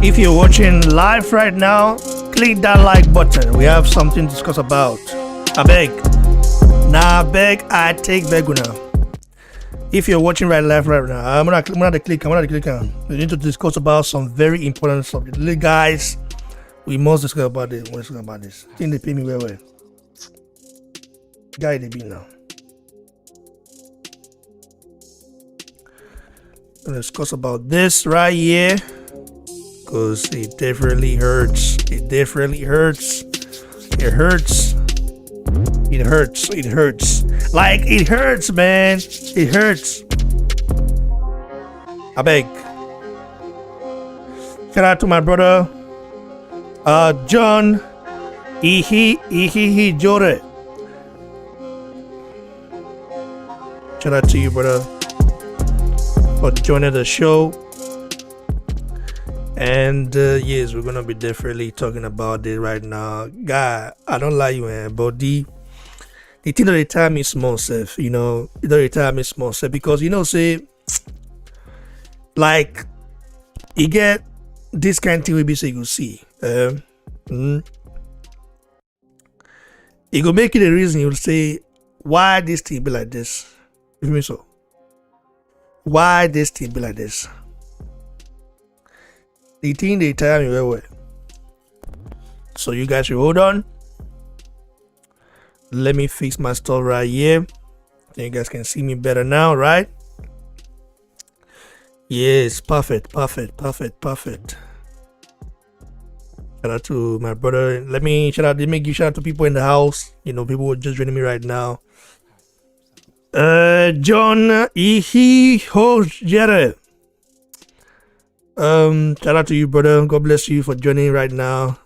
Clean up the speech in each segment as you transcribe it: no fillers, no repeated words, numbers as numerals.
If you're watching live right now, click that like button. We have something to discuss about. I beg. Nah, beg. I take beguna. If you're watching right live right now, I'm gonna click on. We need to discuss about some very important subject. Guys, we must discuss about this. I think they pay me well. Guy they be now. Gonna discuss about this right here. Because it definitely hurts. It definitely hurts. It hurts. It hurts. It hurts. Like, it hurts, man. It hurts. I beg. Shout out to my brother, John Ihi Jore. Shout out to you, brother, for joining the show. And yes, we're gonna be definitely talking about it right now. God, I don't like you, man, but the thing of the time is small self, the time is small self, because say like you get this kind of thing we be say you see. It go make it a reason you'll say why this thing be like this. You mean so? Why this thing be like this? The thing they tell me well. So you guys should hold on. Let me fix my stuff right here. So you guys can see me better now, right? Yes, perfect. Shout out to my brother. Let me give shout out to people in the house. People who are just joining me right now. John Ihi Jere. Shout out to you, brother. God bless you for joining right now.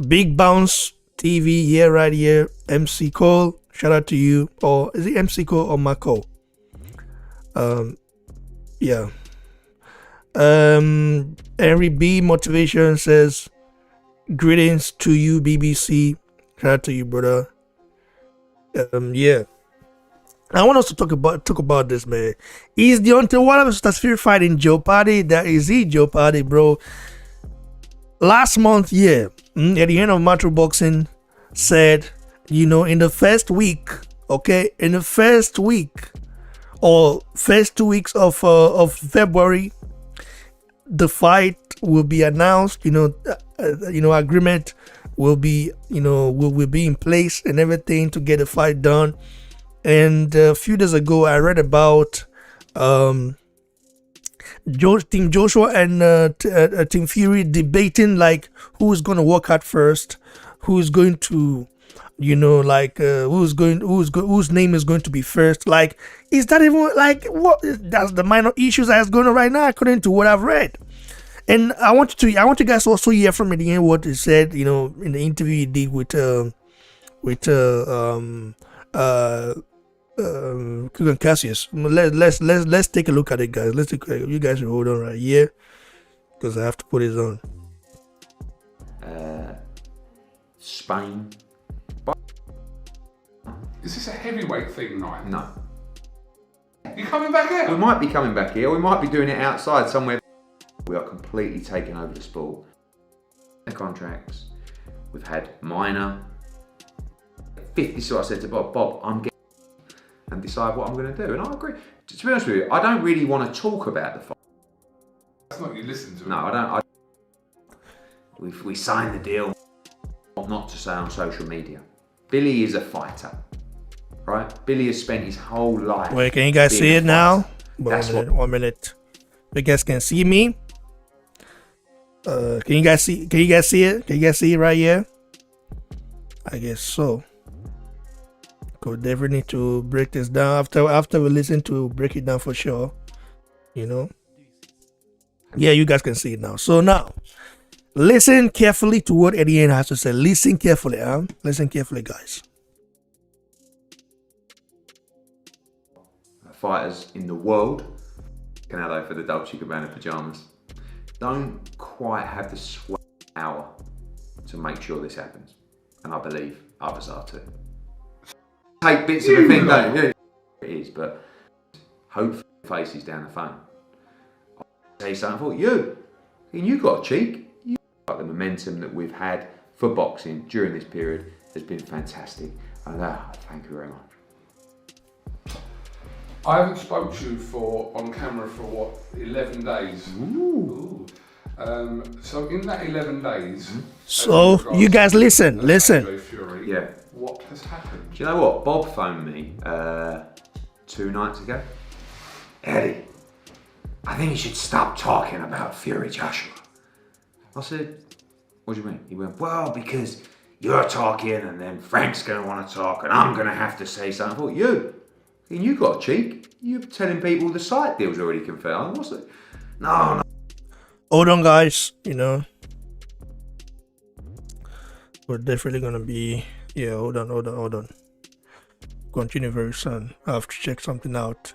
Big Bounce TV here, right here. MC Cole, shout out to you. Or is it MC Cole or Marco? Yeah. Henry B Motivation says, greetings to you, BBC. Shout out to you, brother. Yeah. I want us to talk about this, man. Is the only one of us that's Fury fight in Jeopardy? That is it, Jeopardy, bro. Last month, yeah, at the end of Metro Boxing, said, in the first week, okay, in the first week or first 2 weeks of February, the fight will be announced. Agreement will be, will be in place and everything to get the fight done. And a few days ago, I read about Team Joshua and Team Fury debating like who's going to work out first, who's going to, whose name is going to be first. Like, is that even like what? That's the minor issues that's going on right now, according to what I've read. And I want you guys to also hear from the end what he said, in the interview he did with Cassius. Let's take a look at it, guys. You guys should hold on right here because I have to put it on. Spain. Is this a heavyweight thing, night? No. You're coming back here? We might be coming back here. We might be doing it outside somewhere. We are completely taking over the sport. The contracts. We've had minor. 50. So I said to Bob, I'm getting and decide what I'm going to do. And I agree. To be honest with you, I don't really want to talk about the fight. That's not you listen to. No, I don't. We signed the deal not to say on social media. Billy is a fighter, right? Billy has spent his whole life. Wait, can you guys see it now? 1 minute. You guys can see me. Can you guys see it? Can you guys see it right here? I guess so. Could definitely need to break this down after we listen to break it down for sure. Yeah, you guys can see it now. So now, listen carefully to what Eddie Hearn has to say. Listen carefully, Listen carefully, guys. Fighters in the world, Canelo for the Dolce & Gabbana pajamas, don't quite have the sway power to make sure this happens. And I believe others are too. Take bits of the thing, don't you? It is, but hopefully faces down the phone. I'll say something for you. And you got a cheek. You the momentum that we've had for boxing during this period has been fantastic. And thank you very much. I haven't spoke to you on camera for what, 11 days? Ooh. So in that 11 days... So you guys listen. Fury, yeah. What has happened? Do you know what? Bob phoned me 2 nights ago. Eddie, I think you should stop talking about Fury Joshua. I said, what do you mean? He went, well, because you're talking and then Frank's going to want to talk and I'm going to have to say something. I thought, you got cheek. You're telling people the site deal's already confirmed. What's it? No. Hold on, guys. We're definitely going to be... Yeah, hold on. Continue very soon. I have to check something out.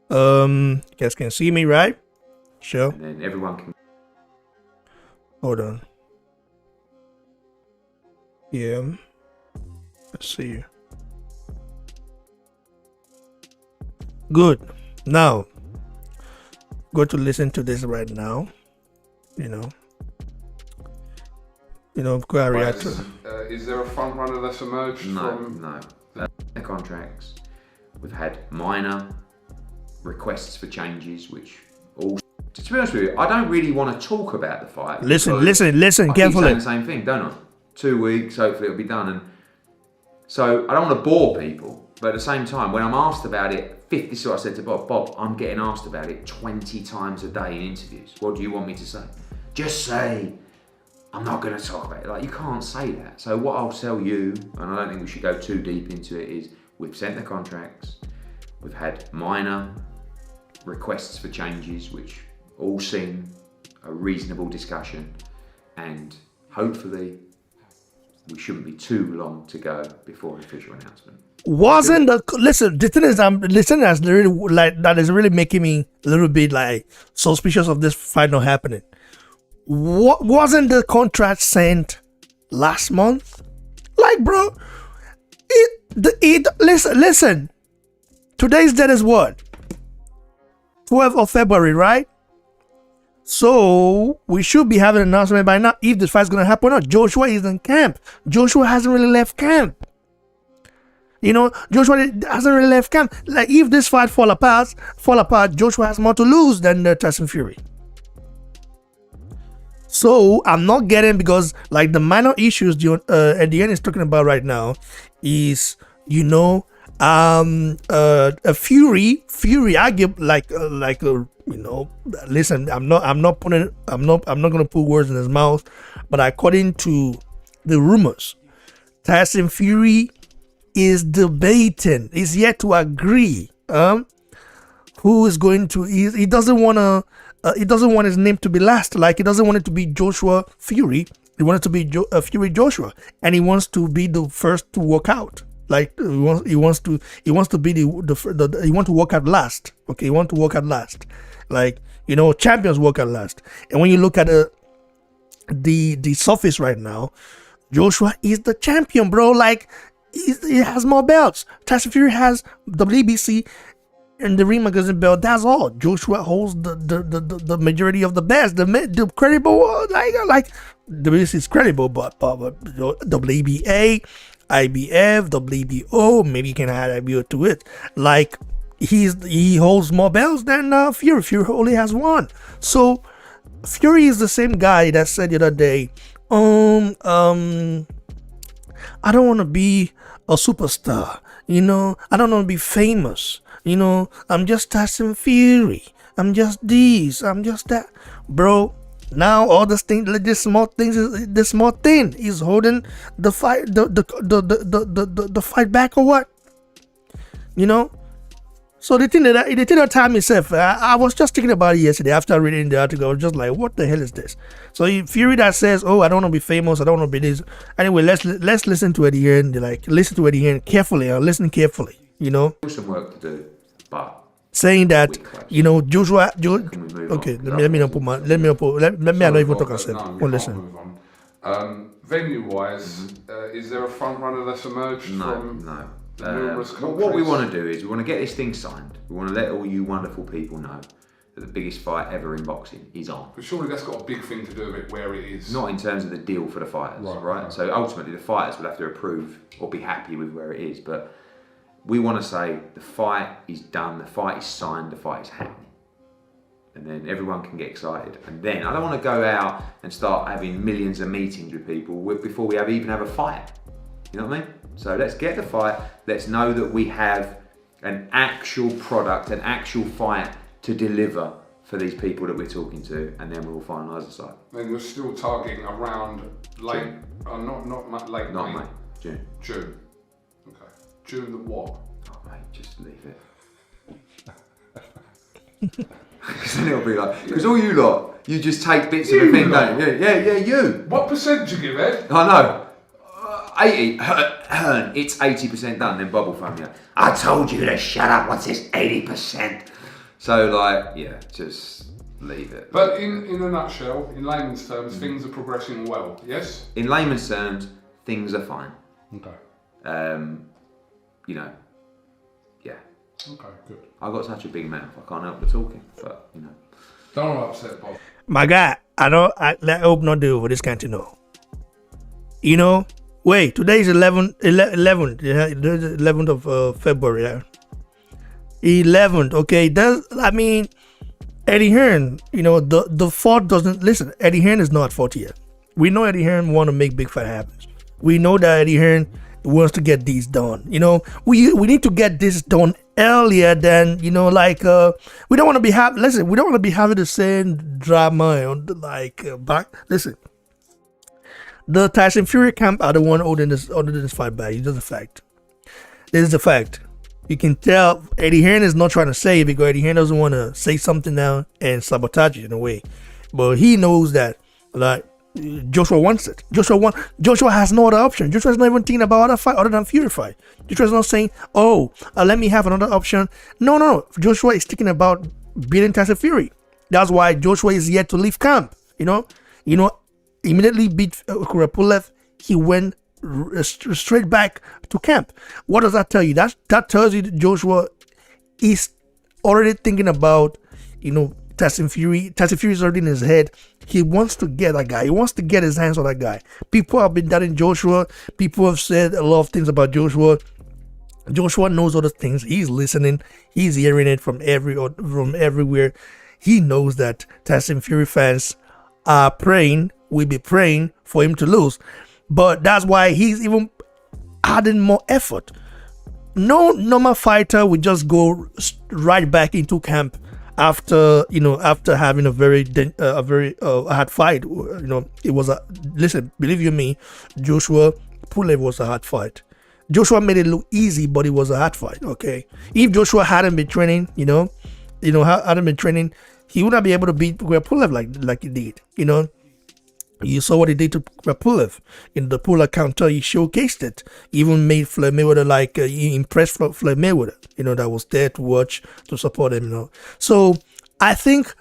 You guys can see me, right? Sure. And then everyone can... Hold on. Yeah. Let's see. Good. Now, go to listen to this right now. Is there a front runner that's emerged from... No. The contracts. We've had minor requests for changes, which all... To be honest with you, I don't really want to talk about the fight. Listen I carefully. keep saying the same thing, don't I? 2 weeks, hopefully it'll be done. And so I don't want to bore people, but at the same time, when I'm asked about it, 50, so I said to Bob, I'm getting asked about it 20 times a day in interviews. What do you want me to say? Just say, I'm not going to talk about it. Like, you can't say that. So what I'll tell you, and I don't think we should go too deep into it, is we've sent the contracts, we've had minor requests for changes, which all seem a reasonable discussion, and hopefully we shouldn't be too long to go before an official announcement. The thing is, that's really that is really making me a little bit suspicious of this fight not happening. Wasn't the contract sent last month? Bro, listen. Today's date is what? 12th of February, right? So we should be having an announcement by now if the fight's gonna happen or not. Joshua is in camp. Joshua hasn't really left camp. Joshua hasn't really left camp. If this fight fall apart, Joshua has more to lose than Tyson Fury. So I'm not getting, because the minor issues at the end is talking about right now is Fury argue listen, I'm not gonna put words in his mouth, but according to the rumors, Tyson Fury is debating, is yet to agree who is going to, he doesn't want his name to be last. He doesn't want it to be Joshua Fury. He wants it to be Fury Joshua, and he wants to be the first to walk out. He wants to be he wants to walk out last. Okay, he wants to walk out last. Champions walk out last. And when you look at the surface right now, Joshua is the champion, bro. He has more belts. Tyson Fury has WBC and the Ring Magazine belt. That's all. Joshua holds the majority of the best, the credible. WBC is credible, but WBA, IBF, WBO, maybe you can add IBO to it. He holds more belts than Fury. Fury only has one. So Fury is the same guy that said the other day, I don't want to be a superstar. I don't want to be famous. I'm just Tyson Fury. I'm just this. I'm just that. Bro, now all this small thing is holding the fight, the fight back or what? So the thing that time itself, I was just thinking about it yesterday after reading the article. I was just like, what the hell is this? So Fury that says, I don't want to be famous, I don't want to be this. Anyway, let's listen to it here and listen to it here carefully. Listen carefully. There's some work to do, but saying that Joshua. Okay, let me not even talk myself. Listen. Venue wise, is there a front runner that's emerged from? No. What we want to do is we want to get this thing signed. We want to let all you wonderful people know that the biggest fight ever in boxing is on. But surely that's got a big thing to do with it where it is. Not in terms of the deal for the fighters, right? So ultimately the fighters will have to approve or be happy with where it is. But we want to say the fight is done, the fight is signed, the fight is happening. And then everyone can get excited. And then I don't want to go out and start having millions of meetings with people before we even have a fight. You know what I mean? So let's get the fight. Let's know that we have an actual product, an actual fight to deliver for these people that we're talking to, and then we'll finalise the site. Then we're still targeting around late, not late May. June. June. Okay. June the what? Oh mate, just leave it. Because then it'll be like, because all you lot, you just take bits of the thing, don't you? Yeah, you. What percent do you give, Ed? I know. 80. Hearn, it's 80% done. Then Bob will phone me up. I told you to shut up. What's this 80%? So like, yeah, just leave it. But in a nutshell, in layman's terms, things are progressing well. Yes. In layman's terms, things are fine. Okay. You know, yeah. Okay, good. I've got such a big mouth, I can't help but talking. But you know, don't upset Bob. My guy, I hope not do for this kind of know. You know, wait, today is 11th, yeah, 11th of February, yeah. 11th, okay. Eddie Hearn, you know, the fault doesn't listen. Eddie Hearn is not at fault here. We know Eddie Hearn want to make big fight happen. We know that Eddie Hearn wants to get these done. You know, we need to get this done earlier than, you know, like we don't want to be having. Listen, we don't want to be having the same drama on back. Listen, the Tyson Fury camp are the one holding this fight back. It's just a fact. This is the fact. You can tell Eddie Hearn is not trying to say it because Eddie Hearn doesn't want to say something now and sabotage it in a way. But he knows that, like, Joshua wants it. Joshua has no other option. Joshua's not even thinking about other fight other than Fury fight. Joshua's not saying, let me have another option. No. Joshua is thinking about beating Tyson Fury. That's why Joshua is yet to leave camp. You know, immediately beat Kurapulev. He went straight back to camp. What does that tell you? That tells you that Joshua is already thinking about, you know, Tyson Fury. Tyson Fury is already in his head. He wants to get that guy. He wants to get his hands on that guy. People have been doubting Joshua. People have said a lot of things about Joshua. Joshua knows all the things. He's listening. He's hearing it from everywhere. He knows that Tyson Fury fans are praying, will be praying for him to lose. But that's why he's even adding more effort. No normal fighter would just go right back into camp after having a very hard fight. You know, it was listen, believe you me, Joshua Pulev was a hard fight. Joshua made it look easy, but it was a hard fight. Okay, if Joshua hadn't been training, hadn't been training, he would not be able to beat Pulev like he did. You know. You saw what he did to Pulev in the pull-out counter. He showcased it. He even made Floyd Mayweather he impressed Floyd Mayweather. You know, that was there to watch, to support him. You know, so I think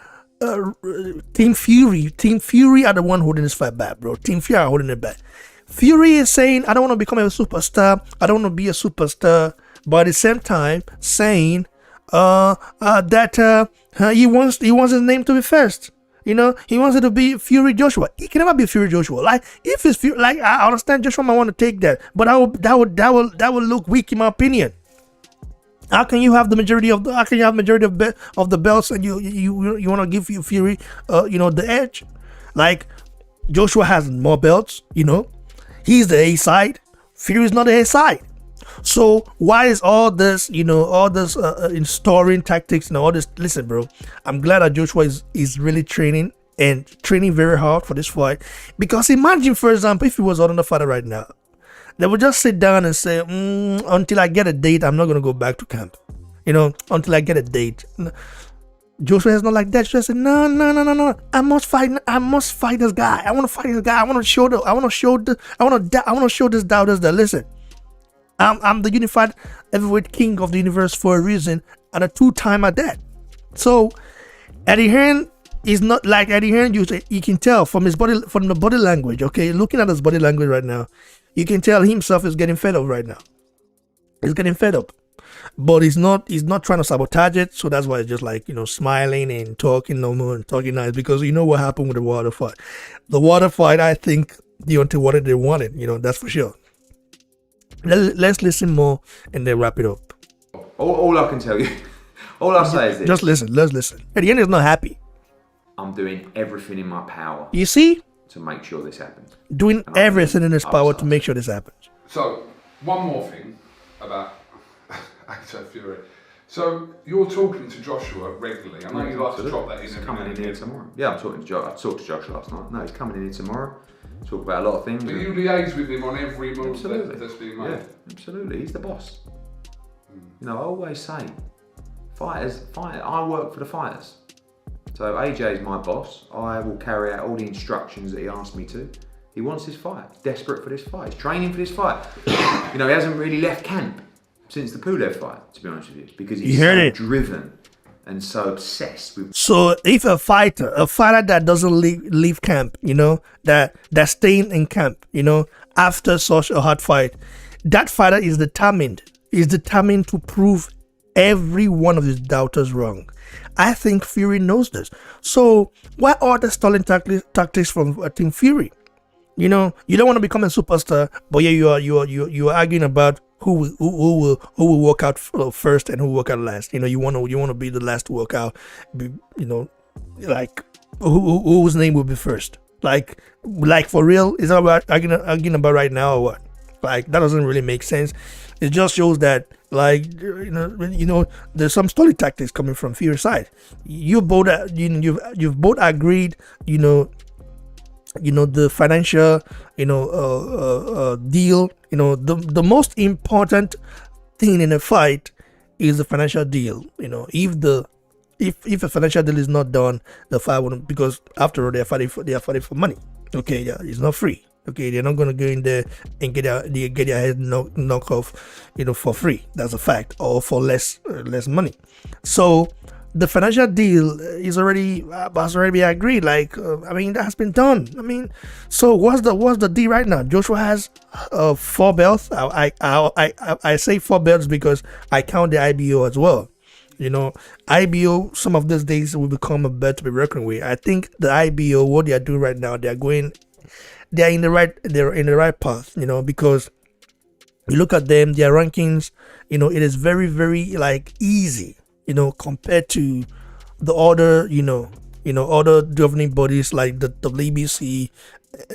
Team Fury are the one holding this fight back, bro. Team Fury are holding it back. Fury is saying, "I don't want to become a superstar. I don't want to be a superstar," but at the same time saying that he wants his name to be first. You know, he wants it to be Fury Joshua. He can never be Fury Joshua. Like, if it's Fury, like, I understand Joshua might want to take that, but that will look weak in my opinion. How can you have the majority of the belts and you want to give Fury the edge? Like, Joshua has more belts. You know, he's the A side. Fury is not the A side. So why is all this, installing tactics and all this? Listen, bro, I'm glad that Joshua is really training very hard for this fight. Because imagine, for example, if he was another fighter right now, they would just sit down and say, until I get a date, I'm not going to go back to camp. You know, until I get a date. Joshua is not like that. Joshua said, no. I must fight this guy. I want to fight this guy. I want to show this doubters that, listen, I'm the unified heavyweight king of the universe for a reason, and a 2-time at that. So Eddie Hearn is not like Eddie Hearn. You can tell from the body language. Okay, looking at his body language right now, you can tell himself is getting fed up right now. He's getting fed up. but he's not trying to sabotage it. So that's why it's just like, smiling and talking normal and talking nice, because you know what happened with the water fight. The water fight, I think Deontay wanted, they wanted, that's for sure. Let's listen more and then wrap it up. All I can tell you, all I say is this. Just listen. Let's listen. At the end, he's not happy. I'm doing everything in my power You see, to make sure this happens. doing And I everything in his believe power upside. to make sure this happens. So, one more thing about Tyson Fury. So, you're talking to Joshua regularly. I know you like to drop that in He's every coming now in and here again. tomorrow. Yeah, I'm talking to Josh. I talked to Josh last night. No, he's coming in here tomorrow. Talk about a lot of things. But you liaise with him on every move Absolutely. that's being made. Yeah, absolutely. He's the boss. I always say, I work for the fighters. So AJ is my boss. I will carry out all the instructions that he asks me to. He wants this fight. Desperate for this fight. He's training for this fight. He hasn't really left camp since the Pulev fight, to be honest with you, because he's You heard so it. driven and so obsessed with. So if a fighter that doesn't leave camp, that's staying in camp, after such a hard fight, that fighter is determined to prove every one of his doubters wrong. I think Fury knows this. So why are the stalling tactics from Team Fury? You don't want to become a superstar, but yeah, you are arguing about who will walk out first and who will walk out last. You want to be the last to walk out. Like whose name will be first? Like for real? Is that what arguing about right now or what? Like that doesn't really make sense. It just shows that there's some stalling tactics coming from Fury's side. You both you've both agreed. The financial deal. The most important thing in a fight is the financial deal. If a financial deal is not done, the fight wouldn't, because after all they are fighting for money. Okay, yeah, it's not free. Okay, they're not gonna go in there and get their head knocked off, for free. That's a fact, or for less money. So the financial deal has already been agreed. That has been done. So what's the deal right now? Joshua has 4 belts. I say 4 belts because I count the IBO as well. IBO some of these days will become a belt to be reckoned with. I think the IBO, what they are doing right now, they're in the right path. Because you look at them, their rankings. It is very, very easy. Compared to the other, other governing bodies like the WBC,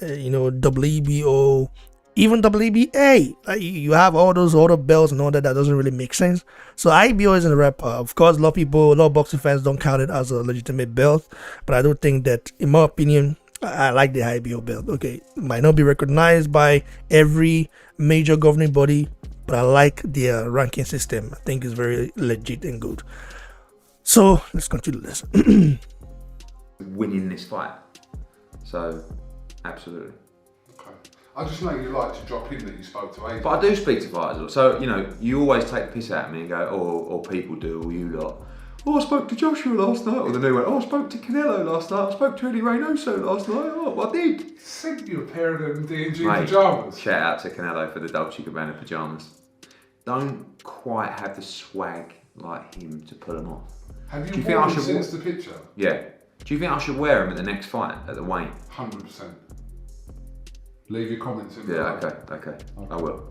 WBO, even WBA. You have all those other belts and all that doesn't really make sense. So IBO is in the right part. Of course, a lot of boxing fans don't count it as a legitimate belt, but I do think that, in my opinion, I like the IBO belt. Okay, it might not be recognized by every major governing body, but I like their ranking system. I think it's very legit and good. So let's continue this. Winning this fight. So, absolutely. Okay. I just know you like to drop in that you spoke to AJ. But I do speak to fighters. So, you always take the piss out of me and go, or people do, or you lot. Oh, I spoke to Joshua last night. Or the new one, I spoke to Canelo last night. I spoke to Eddie Reynoso last night. Oh, I did. Sent you a pair of them D&G Mate, pyjamas. Shout out to Canelo for the Dolce & Gabbana pyjamas. Don't quite have the swag like him to pull them off. Have Do you you think I worn them should since the picture? Yeah. Do you think I should wear them at the next fight at the Wayne? 100%. Leave your comments in Yeah, below. okay. I will.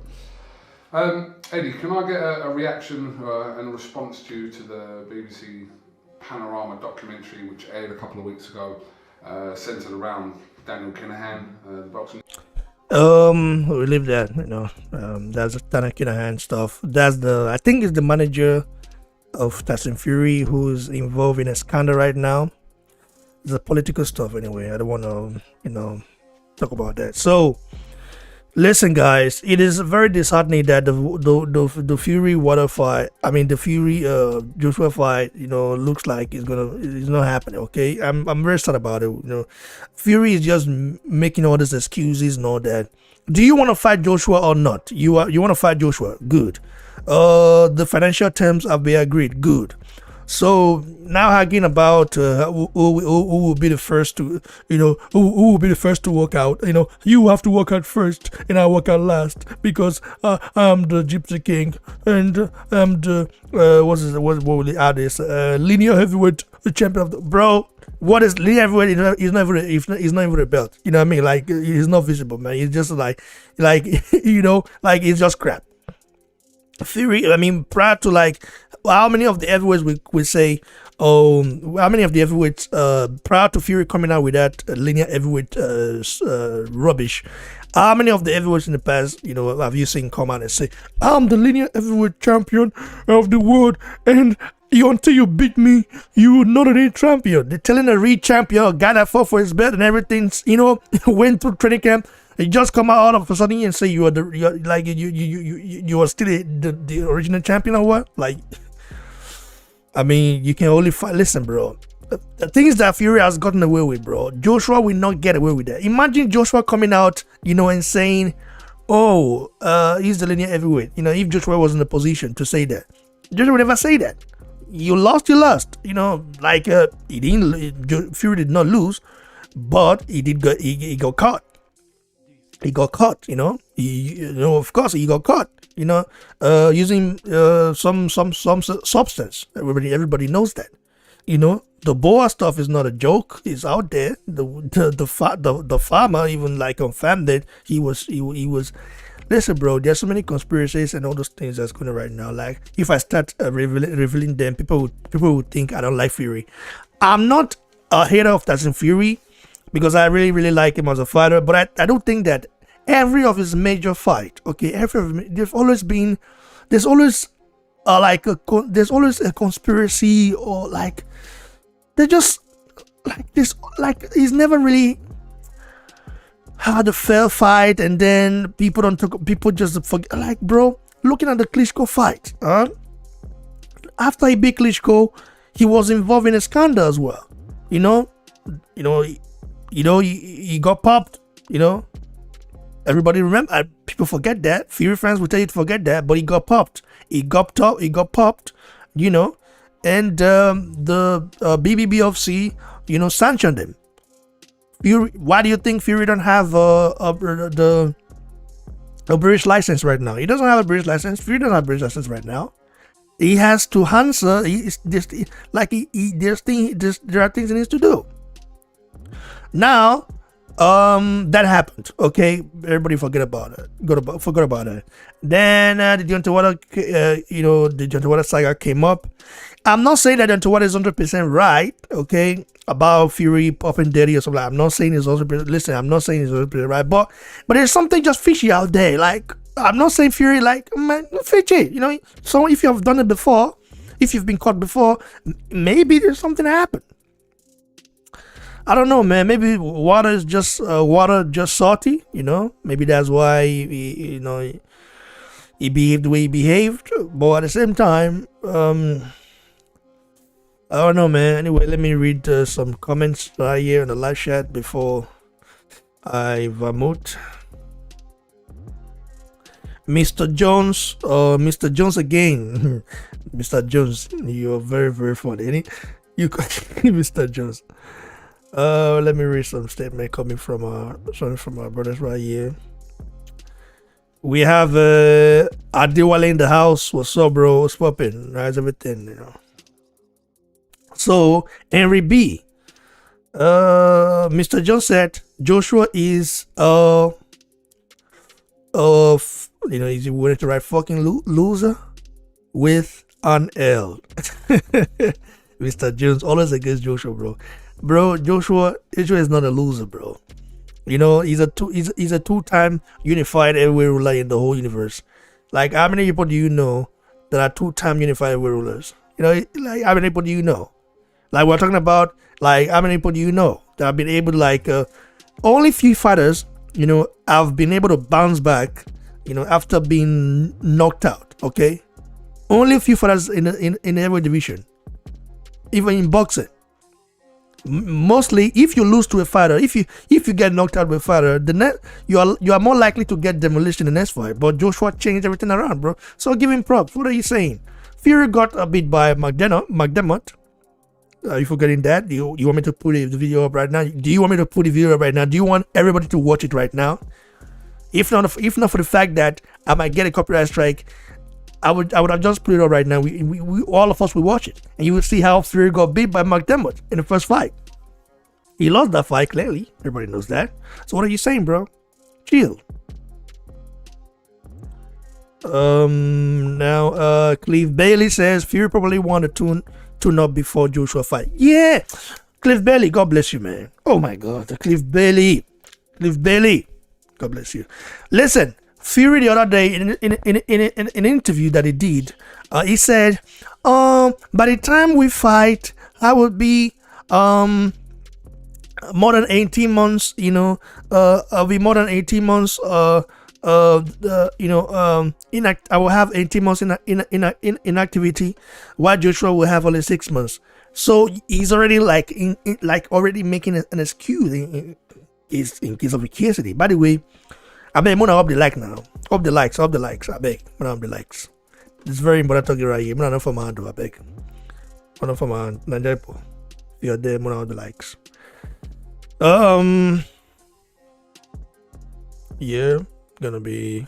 Eddie, can I get a reaction and a response to the BBC Panorama documentary which aired a couple of weeks ago, centred around Daniel Kinahan, the boxing? We leave that. That's the Daniel Kinahan stuff. I think it's the manager of Tyson Fury who's involved in a scandal right now. It's a political stuff anyway. I don't want to, talk about that. So, listen, guys, it is very disheartening that the Fury water fight, the Fury Joshua fight, looks like it's not happening. Okay, I'm very sad about it. Fury is just making all these excuses and all that. Do you want to fight Joshua or not? You want to fight Joshua? Good. The financial terms have been agreed. Good. So now again about who will be the first to, who will be the first to walk out. You have to walk out first, and I walk out last because I'm the Gypsy King, and I'm the what will they add this linear heavyweight champion of the bro. What is linear heavyweight? He's not even a belt. You know what I mean? Like he's not visible, man. He's just like like it's just crap. Fury, I mean, prior to like, how many of the heavyweights we say, how many of the heavyweights prior to Fury coming out with that linear heavyweight rubbish, how many of the heavyweights in the past, have you seen come out and say, I'm the linear heavyweight champion of the world, and until you beat me, you're not a real champion. They're telling a real champion, a guy that fought for his belt and everything, went through training camp. You just come out of a sudden and say you are still the original champion or what? Like, I mean, you can only fight. Listen, bro. The things that Fury has gotten away with, bro, Joshua will not get away with that. Imagine Joshua coming out, and saying, "Oh, he's the linear heavyweight." If Joshua was in a position to say that, Joshua would never say that. You lost. Like he didn't. Fury did not lose, but he got caught. He got caught, of course he got caught, using some substance. Everybody knows that, the boa stuff is not a joke. It's out there. The farmer even like confirmed that he was. Listen, bro, there's so many conspiracies and all those things that's going on right now. Like, if I start revealing them, people would think I don't like Fury. I'm not a hater of Tyson Fury, because I really, really like him as a fighter, but I don't think that every of his major fight, okay, there's always a conspiracy, or like they're just like this, like he's never really had a fair fight, and then people just forget. Like, bro, looking at the Klitschko fight, after he beat Klitschko, he was involved in a scandal as well. He got popped, Everybody remember, people forget that. Fury fans will tell you to forget that, but he got popped. He got popped, and the BBBFC, sanctioned him. Fury, why do you think Fury don't have a British license right now? He doesn't have a British license. Fury doesn't have a British license right now. He has to answer. There are things he needs to do. Now, that happened. Okay, everybody forgot about it. Then the Deontay Wilder saga came up. I'm not saying that Deontay Wilder is 100% right. Okay, about Fury popping Daddy or something. I'm not saying he's 100%. Listen, I'm not saying he's 100% right, but there's something just fishy out there. Like, I'm not saying Fury, like, man, fishy. So if you have done it before, if you've been caught before, maybe there's something happened. I don't know, man. Maybe water just salty, Maybe that's why he behaved the way he behaved. But at the same time, I don't know, man. Anyway, let me read some comments right here in the live chat before I vomit. Mr. Jones again. Mr. Jones, you're very, very funny. Mr. Jones. Let me read some statement coming from our brothers right here. We have Adewale in the house. What's up, bro? What's poppin'? How's everything? So Henry B. Mr. Jones said Joshua is is he willing to write fucking loser with an L. Mr. Jones always against Joshua, bro. Bro, Joshua is not a loser, bro. He's a two-time unified heavyweight ruler in the whole universe. Like, how many people do you know that are two-time unified heavyweight rulers? Like, how many people do you know? Like, we're talking about, like, how many people do you know that have been able to, like, only few fighters, have been able to bounce back, after being knocked out, okay? Only a few fighters in the heavyweight division, even in boxing. Mostly, if you lose to a fighter, if you get knocked out by a fighter, you are more likely to get demolished in the next fight. But Joshua changed everything around, bro. So give him props. What are you saying? Fury got beat by McDermott. Are you forgetting that? You want me to put the video up right now? Do you want me to put the video up right now? Do you want everybody to watch it right now? If not for the fact that I might get a copyright strike, I would have just put it up right now. We all of us will watch it, and you will see how Fury got beat by McDermott in the first fight. He lost that fight clearly. Everybody knows that. So what are you saying, bro? Chill. Now Cliff Bailey says Fury probably won a tune up before Joshua fight. Yeah, Cliff Bailey, God bless you, man. Oh my God, Cliff Bailey, God bless you. Listen, Fury the other day in an interview that he did, he said, by the time we fight, I would be more than 18 months. I'll be more than 18 months. I will have 18 months in inactivity, while Joshua will have only 6 months. So he's already already making an excuse in case of curiosity. By the way, I beg, I'm gonna up the like now. Up the likes. I beg, I'm gonna up the likes. It's very important to get right here. I'm not for my hand, I beg. I'm not for my hand. If you're there, I'm gonna up the likes. Yeah. Gonna be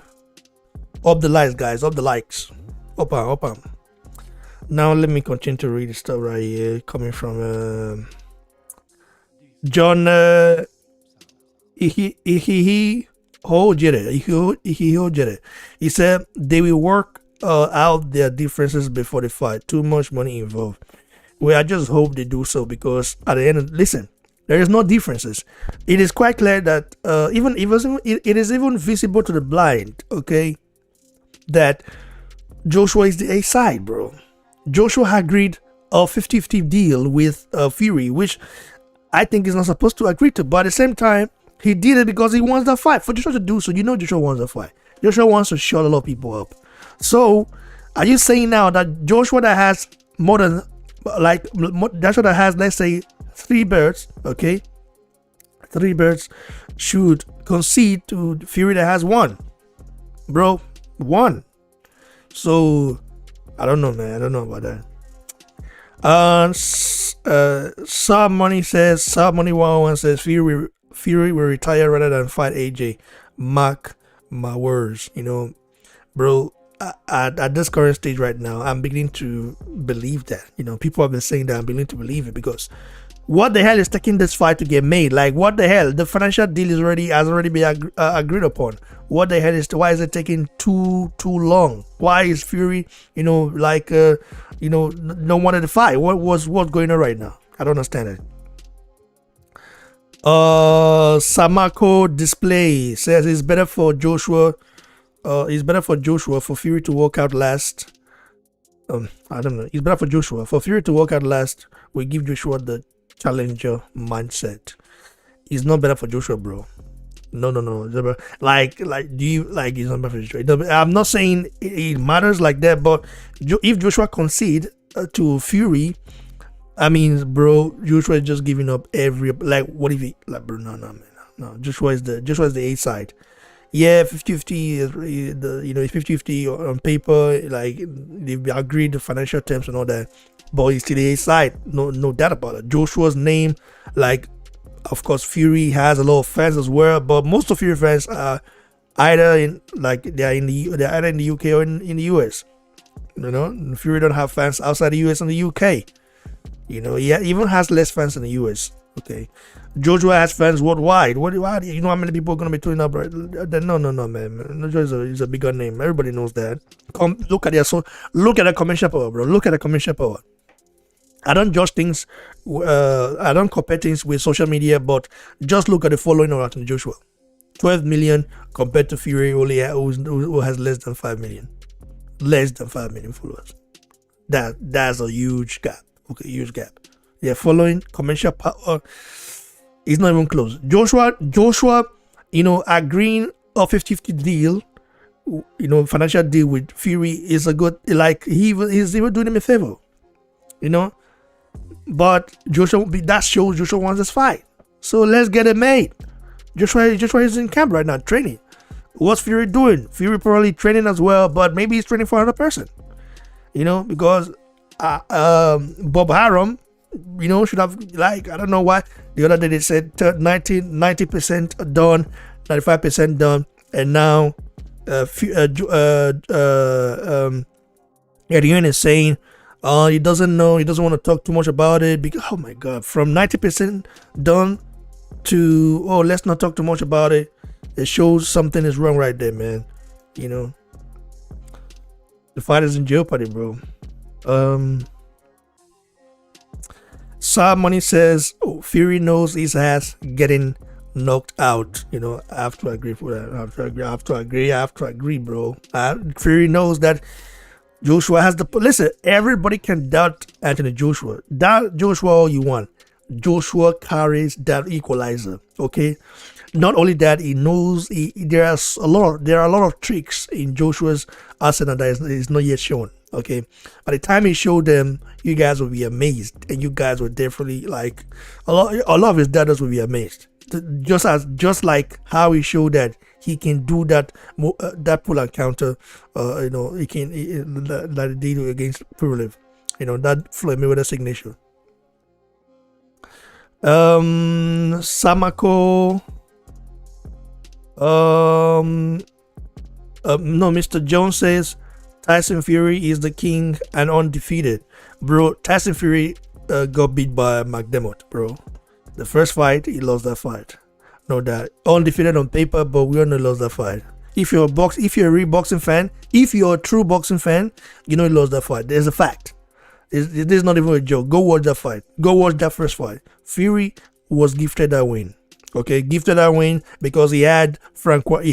up the likes, guys. Up the likes. Up on. Now let me continue to read the stuff right here, coming from John Jere. He said they will work out their differences before the fight. Too much money involved. Well, I just hope they do so, because at the end, listen, there is no differences. It is quite clear that it is even visible to the blind, okay, that Joshua is the A side, bro. Joshua agreed a 50-50 deal with Fury, which I think is not supposed to agree to. But at the same time, he did it because he wants the fight. For Joshua to do so, Joshua wants the fight. Joshua wants to shut a lot of people up. So, are you saying now that Joshua that has more than, Joshua that has, let's say, 3 birds, okay? 3 birds should concede to Fury that has 1. Bro, 1. So, I don't know, man. I don't know about that. Saab Money 101 says Fury will retire rather than fight AJ. Mark my words, bro. At this current stage right now, I'm beginning to believe that. People have been saying that. I'm beginning to believe it, because what the hell is taking this fight to get made? Like, what the hell? The financial deal has already been agreed upon. What the hell why is it taking too long? Why is Fury, no one at the fight? What's going on right now? I don't understand it. Samako Display says it's better for Joshua for Fury to walk out last. I don't know. It's better for Joshua for Fury to walk out last. We give Joshua the challenger mindset. It's not better for Joshua, bro. No. Like, do you like? It's not better for Joshua. I'm not saying it matters like that, but if Joshua concede to Fury, I mean, bro, Joshua is just giving up every, what if he, bro, no, man, no. Joshua is the A side. Yeah, 50-50 is it's 50-50 on paper. Like, they've agreed the financial terms and all that, but it's still the A side. No doubt about it. Joshua's name, of course, Fury has a lot of fans as well, but most of Fury fans are either they're either in the UK or in the US. Fury don't have fans outside the US and the UK. He even has less fans in the US. Okay, Joshua has fans worldwide. What? You know how many people are gonna be tuning up? Right? No, man. Joshua is a bigger name. Everybody knows that. Look at the commercial power, bro. Look at the commercial power. I don't judge things. I don't compare things with social media, but just look at the following of Anthony Joshua. 12 million compared to Fury, who has less than 5 million. Less than 5 million followers. That's a huge gap. Okay, huge gap. Yeah, following commercial power is not even close. Joshua, agreeing a 50-50 deal, financial deal with Fury is a good, he's even doing him a favor, But that shows Joshua wants this fight. So let's get it made. Joshua is in camp right now, training. What's Fury doing? Fury probably training as well, but maybe he's training for another person. because Bob Harum, should have, like, I don't know why the other day they said 90% done, 95% done, and now Eddie Hearn is saying he doesn't know, he doesn't want to talk too much about it because, oh my god, from 90% done to, oh, let's not talk too much about it. It shows something is wrong right there, man. The fight is in jeopardy, bro. Sam Money says, oh, Fury knows his ass getting knocked out. I have to agree for that. I have to agree, bro. Fury knows that Joshua has the... Listen, everybody can doubt Anthony Joshua. Doubt Joshua all you want. Joshua carries that equalizer, okay? Not only that, he knows there are a lot of tricks in Joshua's arsenal that is not yet shown, okay? By the time he showed them, you guys will be amazed, and you guys will definitely, like, a lot of his daughters will be amazed. Just like how he showed that he can do that pull and counter, he can that he did against Purulev, that Floyd Mayweather signature. Samako, no, Mr. Jones says Tyson Fury is the king and undefeated, bro. Tyson Fury got beat by McDermott, bro. The first fight, he lost that fight. No doubt. Undefeated on paper, but we all know he lost that fight. If you're a real boxing fan, if you're a true boxing fan, you know he lost that fight. There's a fact. It is not even a joke. Go watch that fight. Go watch that first fight. Fury was gifted that win. Okay, gifted that win because he had Frank Warren,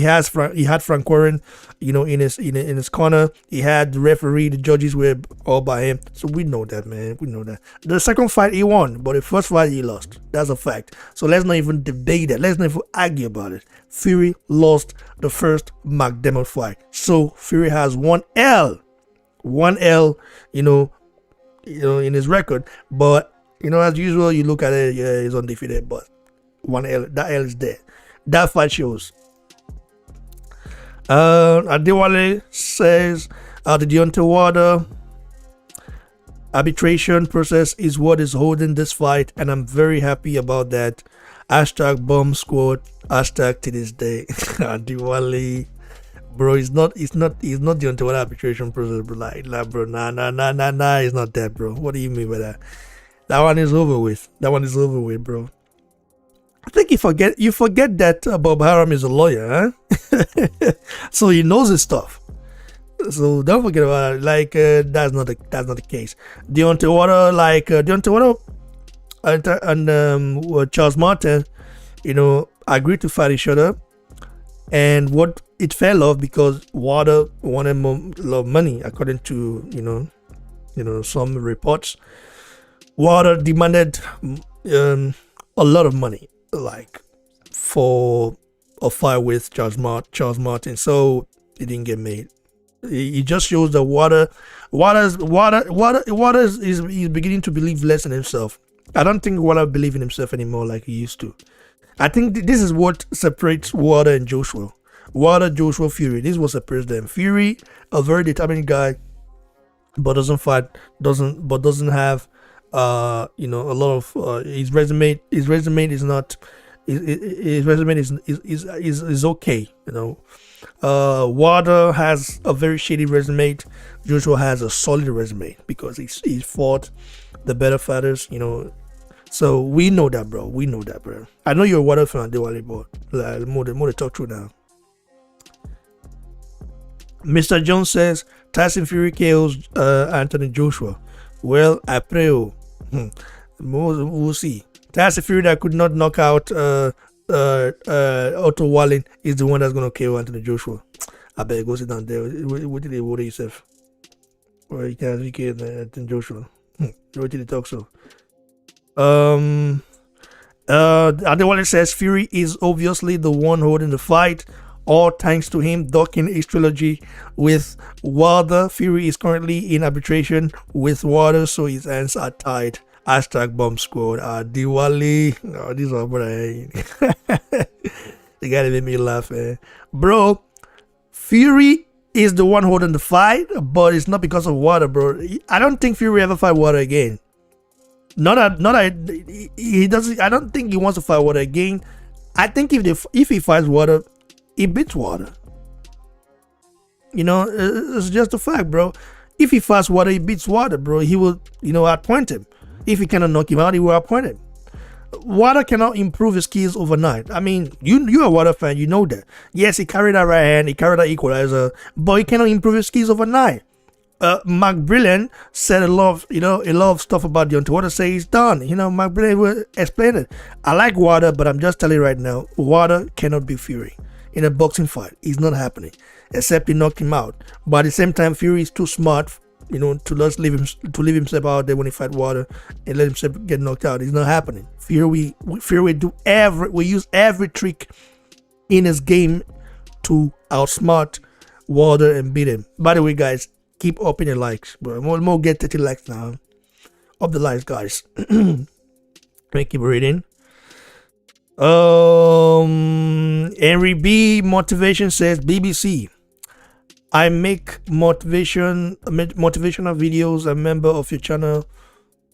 in his corner. He had the referee, the judges were all by him. So we know that, man. We know that. The second fight he won, but the first fight he lost. That's a fact. So let's not even debate it. Let's not even argue about it. Fury lost the first McDermott fight. So Fury has one L, in his record. But as usual, you look at it, yeah, he's undefeated, but one L, that L is there. That fight shows. Adewale says the Deontay Wilder arbitration process is what is holding this fight, and I'm very happy about that. Hashtag bomb squad. Hashtag to this day. Adewale, bro, it's not Deontay Wilder arbitration process, bro. Like, bro, nah, it's not that, bro. What do you mean by that? That one is over with. Bro. I think you forget that Bob Harum is a lawyer, huh? So he knows his stuff. So don't forget about it. Like, that's not the case. Deontay Wilder, and Charles Martin, agreed to fight each other, and what it fell off because Wilder wanted a lot of money, according to some reports. Wilder demanded a lot of money, like, for a fight with Charles Martin, so it didn't get made. It just shows that Wilder is beginning to believe less in himself. I don't think Wilder believes in himself anymore like he used to. I think this is what separates Wilder and Joshua. Joshua, Fury. This is what separates them. Fury, a very determined guy, but doesn't have a lot of his resume is not his resume is okay. Wilder has a very shady resume. Joshua has a solid resume because he's fought the better fighters. So we know that, bro. I know you're a Wilder fan, Diwali, but more to talk through now. Mr. Jones says Tyson Fury KOs Anthony Joshua. Well, I pray. We'll see. Tyson Fury that could not knock out Otto Wallin is the one that's gonna KO Anthony Joshua. I better go sit down there. What did they order yourself? Or you can't KO Anthony Joshua. What did he talk so? Adewale says Fury is obviously the one holding the fight. All thanks to him ducking his trilogy with Wilder. Fury is currently in arbitration with Wilder, so his hands are tied. Hashtag bomb squad. Diwali. Oh, these are brother. They gotta make me laugh, Bro, Fury is the one holding the fight, but it's not because of water, bro. I don't think Fury ever fight water again. Not that he doesn't. I don't think he wants to fight water again. I think if he fights water, he beats water. You know, it's just a fact, bro. If he fights water, he beats water, bro. He will, outpoint him. If he cannot knock him out, he will outpoint him. Water cannot improve his skills overnight. I mean, you're a Water fan, you know that. Yes, he carried that right hand, he carried that equalizer, but he cannot improve his skills overnight. Mark Brilliant said a lot of stuff about Deontay Water. Say he's done. Mark Brilliant will explain it. I like Water, but I'm just telling you right now, Water cannot be Fury in a boxing fight. It's not happening, except he knocked him out. But at the same time, Fury is too smart, to just leave himself out there when he fight Water and let himself get knocked out. It's not happening. Fury we use every trick in his game to outsmart Water and beat him. By the way, guys, keep upping your likes, bro. We'll get 30 likes now. Up the likes, guys. Let me keep reading. Henry B Motivation says, BBC, I make motivational videos. I'm a member of your channel.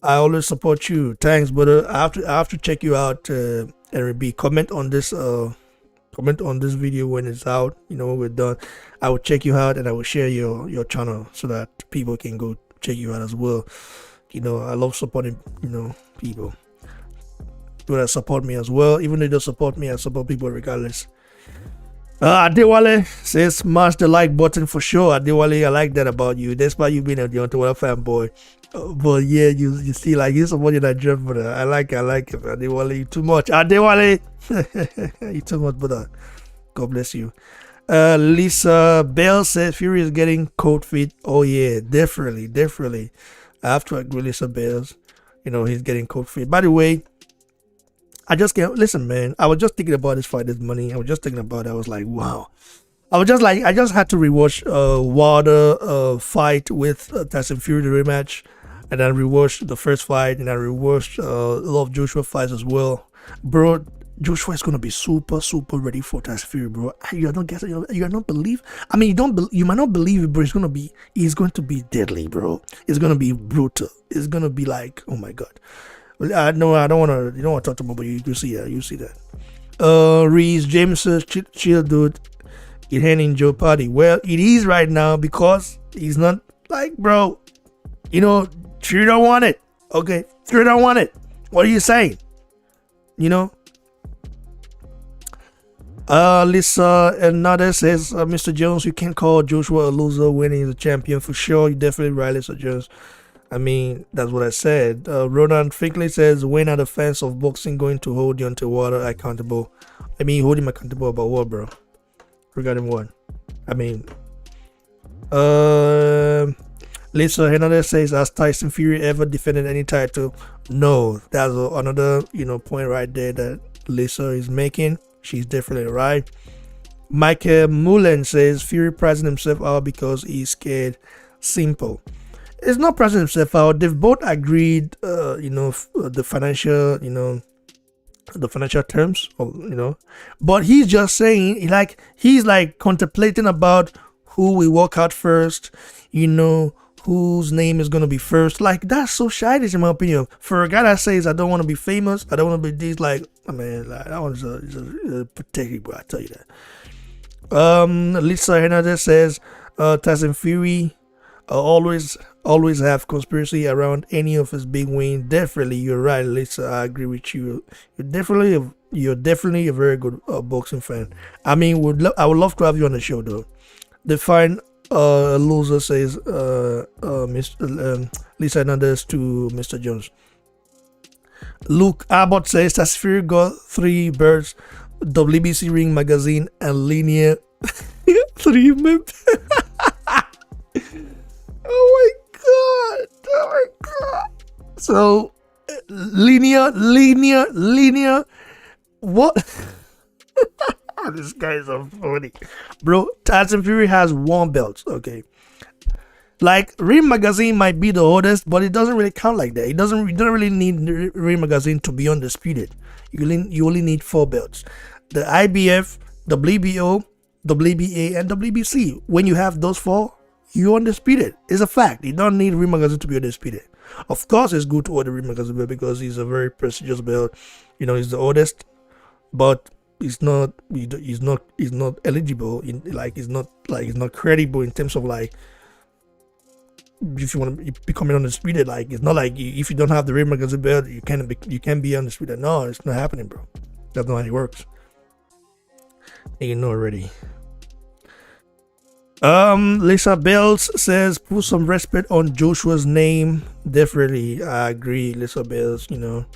I always support you. Thanks, brother. I have to check you out, Henry B. Comment on this video when it's out. When we're done, I will check you out and I will share your channel so that people can go check you out as well. I love supporting people that support me as well. Even if they don't support me, I support people regardless. Adewale says, smash the like button for sure. Adewale, I like that about you. Despite you being a Deontay Wilder fanboy. But yeah, you see, like, you supporting that dream, brother. I like it, Adewale. You too much. Adewale, you too much, brother. God bless you. Lisa Bell says, Fury is getting cold feet. Oh yeah, definitely. I have to agree, Lisa Bells. He's getting cold feet. By the way, I just can't listen, man. I was just thinking about this fight this morning. I was just thinking about it. I was like, wow. I just had to rewatch Wilder fight with Tyson Fury, the rematch, and then rewatch the first fight, and I rewatched a lot of Joshua fights as well, bro. Joshua is gonna be super ready for Tyson Fury, bro. You are not guessing. You are not believe. I mean, you might not believe it, but he's going to be deadly, bro. It's gonna be brutal. It's gonna be like, oh my god. I know I don't want to talk about, but you see that. You see that. Reese James says, chill, dude. It ain't in Jeopardy. Well, it is right now because he's not like, bro. Fury don't want it. Okay, Fury don't want it. What are you saying? Lisa another says, Mr. Jones, you can't call Joshua a loser when he's a champion for sure. You definitely right, Lisa Jones. I mean, that's what I said. Ronan Finkley says, when are the fans of boxing going to hold Deontay Wilder accountable? I mean, hold him accountable about what, bro? Regarding what? I mean, Lisa Hernandez says, has Tyson Fury ever defended any title? No. That's another, point right there that Lisa is making. She's definitely right. Michael Mullen says, Fury pricing himself out because he's scared. Simple. It's not pricing himself out. They've both agreed, the financial terms, but he's just saying, he's contemplating about who will walk out first, whose name is going to be first. Like, that's so childish in my opinion. For a guy that says, I don't want to be famous, I don't want to be this, that one's a pathetic, bro, I tell you that. Lisa Hernandez says, Tyson Fury always have conspiracy around any of his big wins. Definitely, you're right, Lisa. I agree with you. You're definitely a very good boxing fan. I mean, I would love to have you on the show, though. The fine loser says, Lisa Hernandez to Mr. Jones. Luke Abbott says, Tyson Fury got 3 birds, WBC Ring Magazine, and linear 3 members. Oh my god. So linear. What? This guy is so funny, bro. Tyson Fury has 1 belt. Okay, like Ring Magazine might be the oldest, but it doesn't really count like that. You don't really need Ring Magazine to be undisputed. You only need 4 belts: the IBF, WBO, WBA, and WBC. When you have those four, you're undisputed. It's a fact. You don't need Ring Magazine to be undisputed. Of course, it's good to order Ring Magazine belt because he's a very prestigious belt. You know, he's the oldest, but he's not eligible. He's not credible in terms of like, if you want to be becoming undisputed. Like, it's not like if you don't have the Ring Magazine belt, you can't be undisputed. No, it's not happening, bro. That's not how it works. And you know already. Lisa Bells says, put some respect on Joshua's name. Definitely, I agree, Lisa Bells. You know,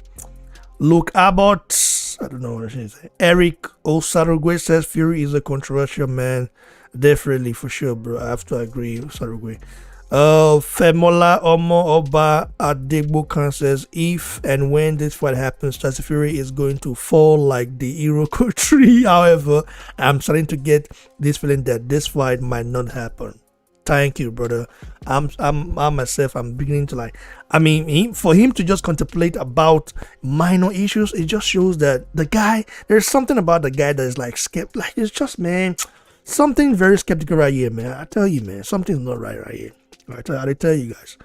Luke Abbott, I don't know what she said. Eric Osarugwe says Fury is a controversial man. Definitely, for sure, bro. I have to agree, Osarugwe. Femola Omo Oba Adegbokan says, if and when this fight happens, Tyson Fury is going to fall like the Iroko tree. However, I'm starting to get this feeling that this fight might not happen. Thank you, brother. I'm myself, I'm beginning to like, I mean, for him to just contemplate about minor issues, it just shows that the guy, there's something about the guy that is like like, it's just, man, something very skeptical right here, man. I tell you, man, something's not right here. I tell you guys.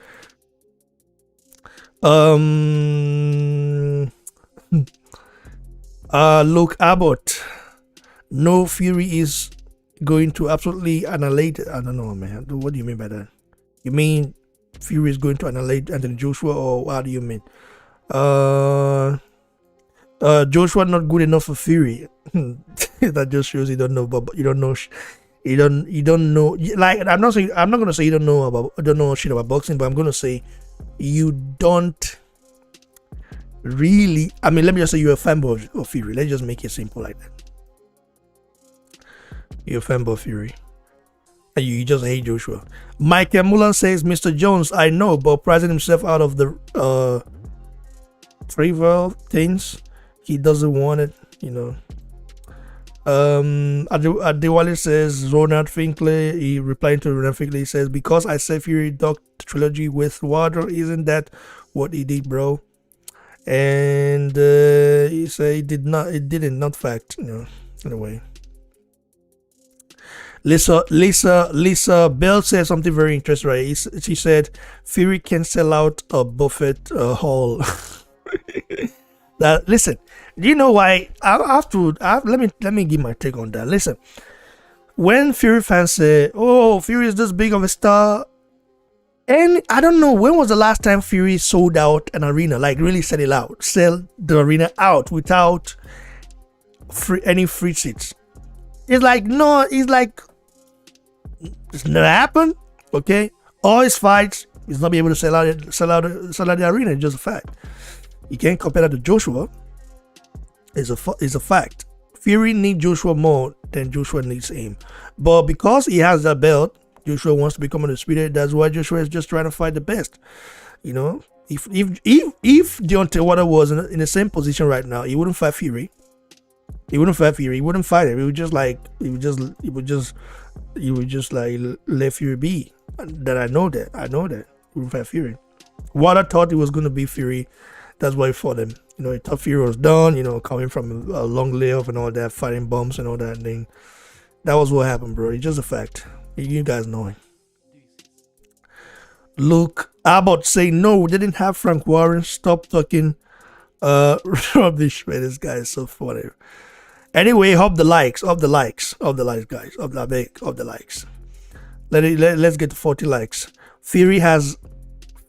Luke Abbott. No, Fury is going to absolutely annihilate. I don't know, man. What do you mean by that? You mean Fury is going to annihilate Anthony Joshua, or what do you mean? Joshua not good enough for Fury. That just shows you don't know, but you don't know. You don't know. Like, I'm not gonna say you don't know shit about boxing, but I'm gonna say you don't really. I mean, let me just say you're a fanboy of Fury. Let's just make it simple like that. You're a fanboy of Fury, and you just hate Joshua. Michael Mullen says, Mr. Jones, I know, but pricing himself out of the trivial things, he doesn't want it, you know. Adewale says, Ronald Finkley, he replying to Ronald Finkley, he says, because I said Fury ducked the trilogy with Wilder, isn't that what he did, bro? And he said it didn't, not fact, you know. Anyway, Lisa Bell said something very interesting, right? She said Fury can sell out a Buffett hall. That, listen, do you know why? Let me give my take on that. Listen, when Fury fans say, "Oh, Fury is this big of a star," and I don't know when was the last time Fury sold out an arena, like really sell the arena out without any free seats. It's like, no, it's like it's never happened. Okay, all his fights, he's not be able to sell out the arena. It's just a fact. You can't compare that to Joshua. It's a fact. Fury needs Joshua more than Joshua needs him. But because he has that belt, Joshua wants to become undisputed. That's why Joshua is just trying to fight the best. You know, if Deontay Wilder was in the same position right now, he wouldn't fight Fury. He wouldn't fight Fury. He wouldn't fight him. He would just like let Fury be. That I know that. He wouldn't fight Fury. Wilder thought it was going to be Fury. That's why he fought him. You know, he thought Fury was done, you know, coming from a long layoff and all that, fighting bumps and all that thing. That was what happened, bro. It's just a fact. You guys know it. Luke Abbott saying, no, we didn't have Frank Warren. Stop talking rubbish, man. This guy is so funny. Anyway, up the likes, guys. Up the likes. Let's get to 40 likes. Fury has...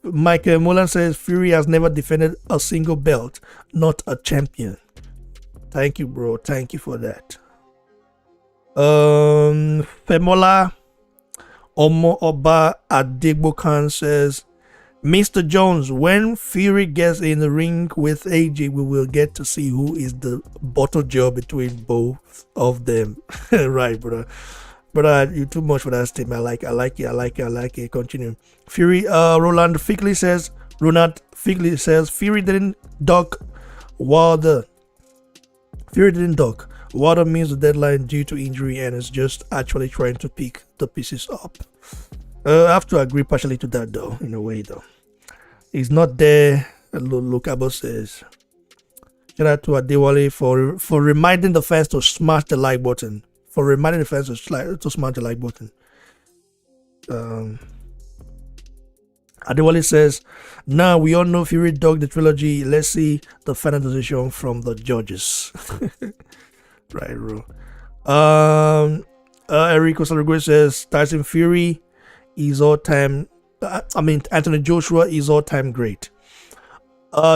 Michael Mullen says Fury has never defended a single belt, not a champion. Thank you, bro. Thank you for that. Femola Omo Oba Adegbokan says, Mr. Jones, when Fury gets in the ring with AJ, we will get to see who is the bottle job between both of them. Right, brother. But you're too much for that statement. I like it. Continue. Fury, Ronald Finkley says Fury didn't duck Wilder. Wilder means the deadline due to injury and is just actually trying to pick the pieces up. I have to agree partially to that though, in a way though. He's not there. Lukabo says. Shout out to Adewale for reminding the fans to smash the like button. for reminding the fans to smash the like button. Adewale says, now we all know Fury dug the trilogy. Let's see the final decision from the judges. Right, bro. Enrico Salugre says Tyson Fury is Anthony Joshua is all-time great.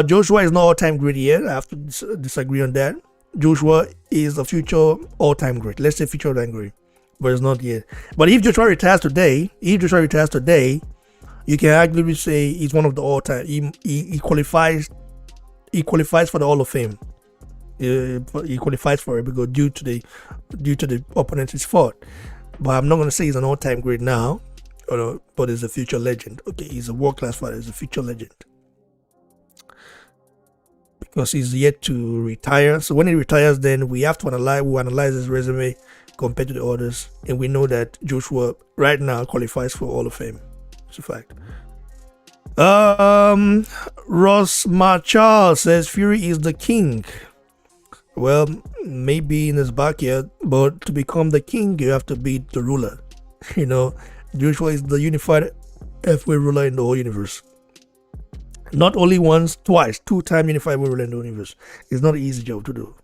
Joshua is not all-time great yet. I have to disagree on that. Joshua is a future all-time great. Let's say future all-time great, but it's not yet. But if Joshua retires today, you can arguably say he's one of the all-time. He qualifies. He qualifies for the Hall of Fame. He qualifies for it because due to the opponent he's fought. But I'm not gonna say he's an all-time great now, but he's a future legend. Okay, he's a world-class fighter. He's a future legend because he's yet to retire. So when he retires, then we have to analyze his resume compared to the others, and we know that Joshua right now qualifies for Hall of Fame. It's a fact. Ross Marchal says Fury is the king. Well, maybe in his backyard, but to become the king, you have to beat the ruler. Joshua is the unified heavyweight ruler in the whole universe. Not only once, twice, 2-time unified ruler in the universe. It's not an easy job to do.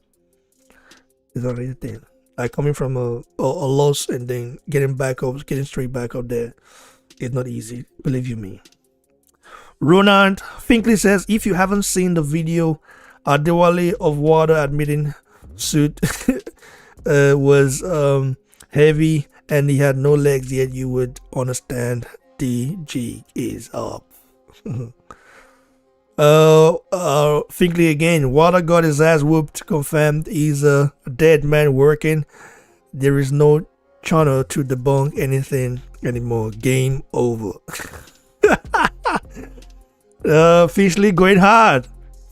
It's not an easy thing. Like coming from a loss and then getting straight back up there, it's not easy. Believe you me. Ronald Finkley says, if you haven't seen the video, Adewale of water admitting suit was heavy and he had no legs, yet you would understand the jig is up. Finkley again, Water got his ass whooped, confirmed he's a dead man working. There is no channel to debunk anything anymore. Game over. Fishley going hard.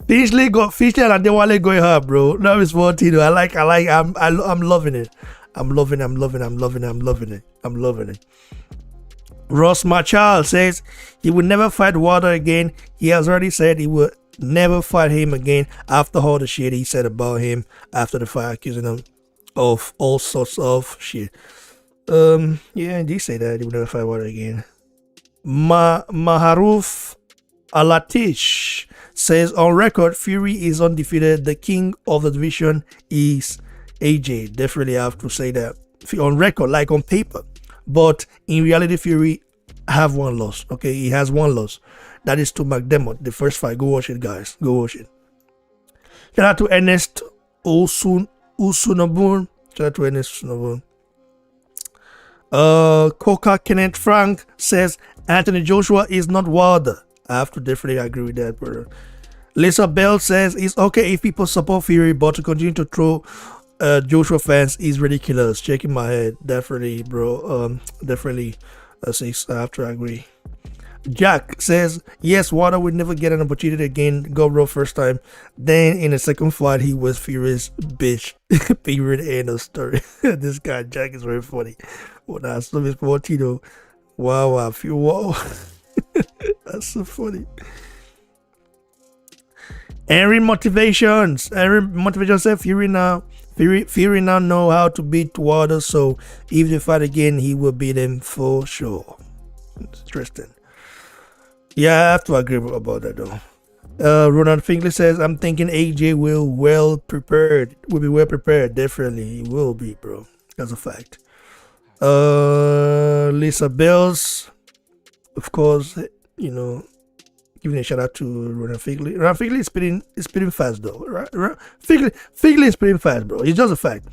Fishley and Adewale going hard, bro. That is what you know. I'm loving it. I'm loving it. Ross Marchal says he would never fight Water again. He has already said he would never fight him again after all the shit he said about him after the fight, accusing him of all sorts of shit. Yeah, he did say that he would never fight Water again. Maharuf Alatish says on record, Fury is undefeated. The king of the division is AJ. Definitely have to say that on record, like on paper. But in reality, Fury have one loss. Okay, he has one loss. That is to McDermott, the first fight. Go watch it, guys. Go watch it. Shout out to Ernest Usunobun. Shout out to Ernest Usunobun. Coca Kenneth Frank says Anthony Joshua is not Wilder. I have to definitely agree with that, brother. Lisa Bell says it's okay if people support Fury, but to continue to throw Joshua fans is ridiculous. Shaking my head. Definitely, bro. Definitely a 6. I have to agree. Jack says yes, Wilder would never get an opportunity again. Go raw first time. Then in the second fight, he was Fury's bitch. Period. End of story. This guy Jack is very funny. When I saw his Portino, wow, I feel wow. That's so funny. Henry Motivation said Fury now know how to beat Wilder, so if they fight again, he will beat him for sure. It's interesting. Yeah, I have to agree about that though. Ronald Finkley says, I'm thinking AJ will be well prepared. Definitely, he will be, bro. That's a fact. Lisa Bells, of course, giving a shout out to Ronald Finkley. Ronald Finkley is spitting fast though, right? Finkley is spitting fast, bro. It's just a fact.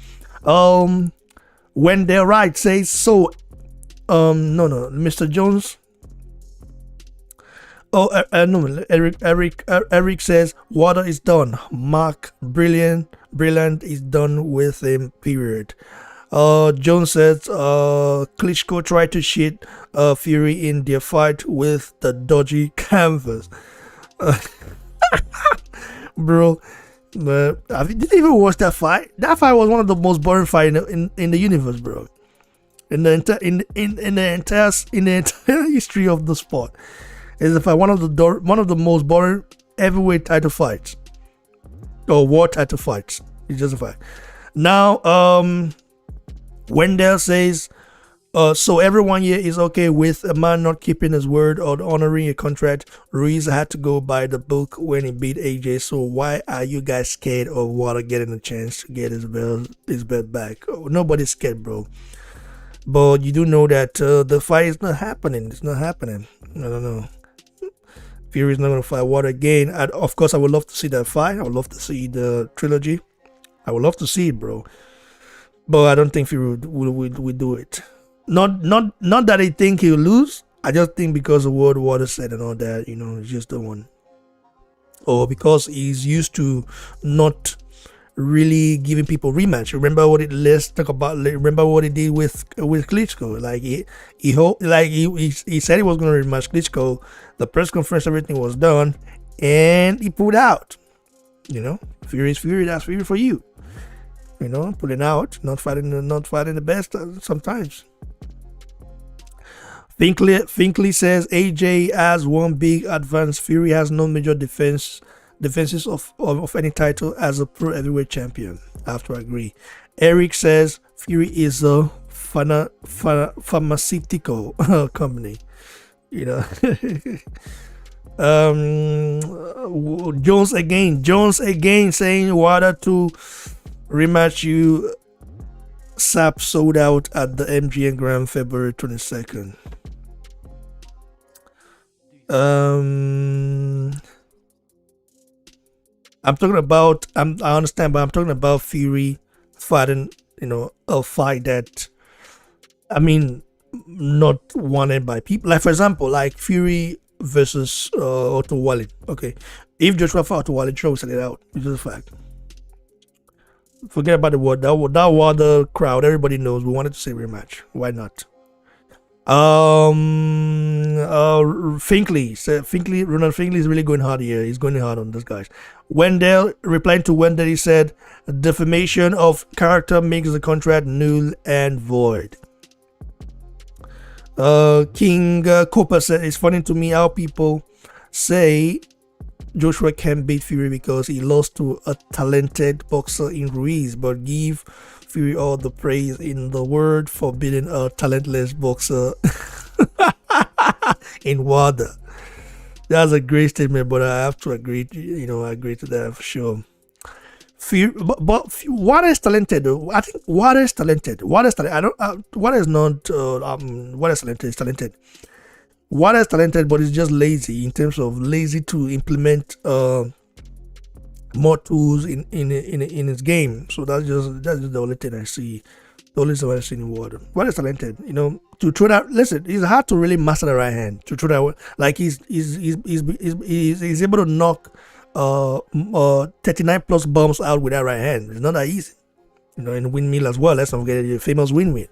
When they're right, says so. No, Mr. Jones. No, Eric says Water is done. Mark Brilliant is done with him. Period. Jones says Klitschko tried to shit Fury in their fight with the dodgy canvas. Bro, I didn't even watch that fight. That fight was one of the most boring fights in the universe, bro. In the entire history of the sport, is one of the most boring heavyweight title fights or war title fights. It's just a fact. Now, Wendell says, so everyone here is okay with a man not keeping his word or honoring a contract. Ruiz had to go by the book when he beat AJ. So why are you guys scared of Water getting a chance to get his belt back? Oh, nobody's scared, bro. But you do know that the fight is not happening. It's not happening. I don't know. Fury's not going to fight Water again. Of course, I would love to see that fight. I would love to see the trilogy. I would love to see it, bro. But I don't think Fury would do it. Not that I think he'll lose. I just think because of what Water said and all that, he's just the one. Or because he's used to not really giving people rematch. Remember what Remember what he did with Klitschko. Like he said he was going to rematch Klitschko. The press conference, everything was done, and he pulled out. Fury is Fury. That's Fury for you. Pulling out, not fighting the best sometimes. Finkley says AJ has one big advance. Fury has no major defenses of any title as a pro heavyweight champion. I have to agree. Eric says Fury is a pharmaceutical company. Jones again saying Water to rematch you. SAP sold out at the MGM Grand February 22nd. I'm talking about I understand, but I'm talking about Fury fighting, a fight that not wanted by people. Like for example, like Fury versus Otto Wallin. Okay. If Joshua fought Otto Wallin, Joe sell it out. It's just a fact. Forget about the word. That was the crowd. Everybody knows we wanted to say rematch. Why not? Ronald Finkley is really going hard here. He's going hard on those guys. Wendell, replying to Wendell, he said, defamation of character makes the contract null and void. King Cooper said, it's funny to me how people say Joshua can't beat Fury because he lost to a talented boxer in Ruiz, but give Fury all the praise in the world for beating a talentless boxer in Water. That's a great statement, but I have to agree. I agree to that for sure. Fury, but Water is talented, though. I think Water is talented. Water is talented. Water is not. Water is talented. Is talented. Water is talented, but it's just lazy in terms of lazy to implement more tools in his game. So that's just the only thing I see. The only thing I see in Water. Water is talented. To throw that. Listen, it's hard to really master the right hand. To throw that, like he's able to knock 39 plus bombs out with that right hand. It's not that easy. And windmill as well. Let's not forget the famous windmill.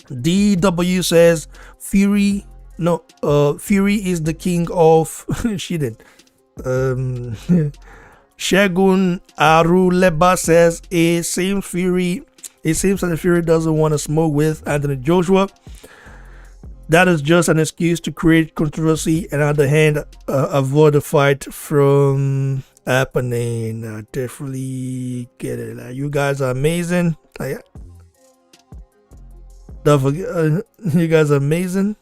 DW says Fury is the king of cheating. Shagun Aruleba says it seems that Fury doesn't want to smoke with Anthony Joshua. That is just an excuse to create controversy and on the other hand avoid the fight from happening. I definitely get it. You guys are amazing. Don't forget, you guys are amazing.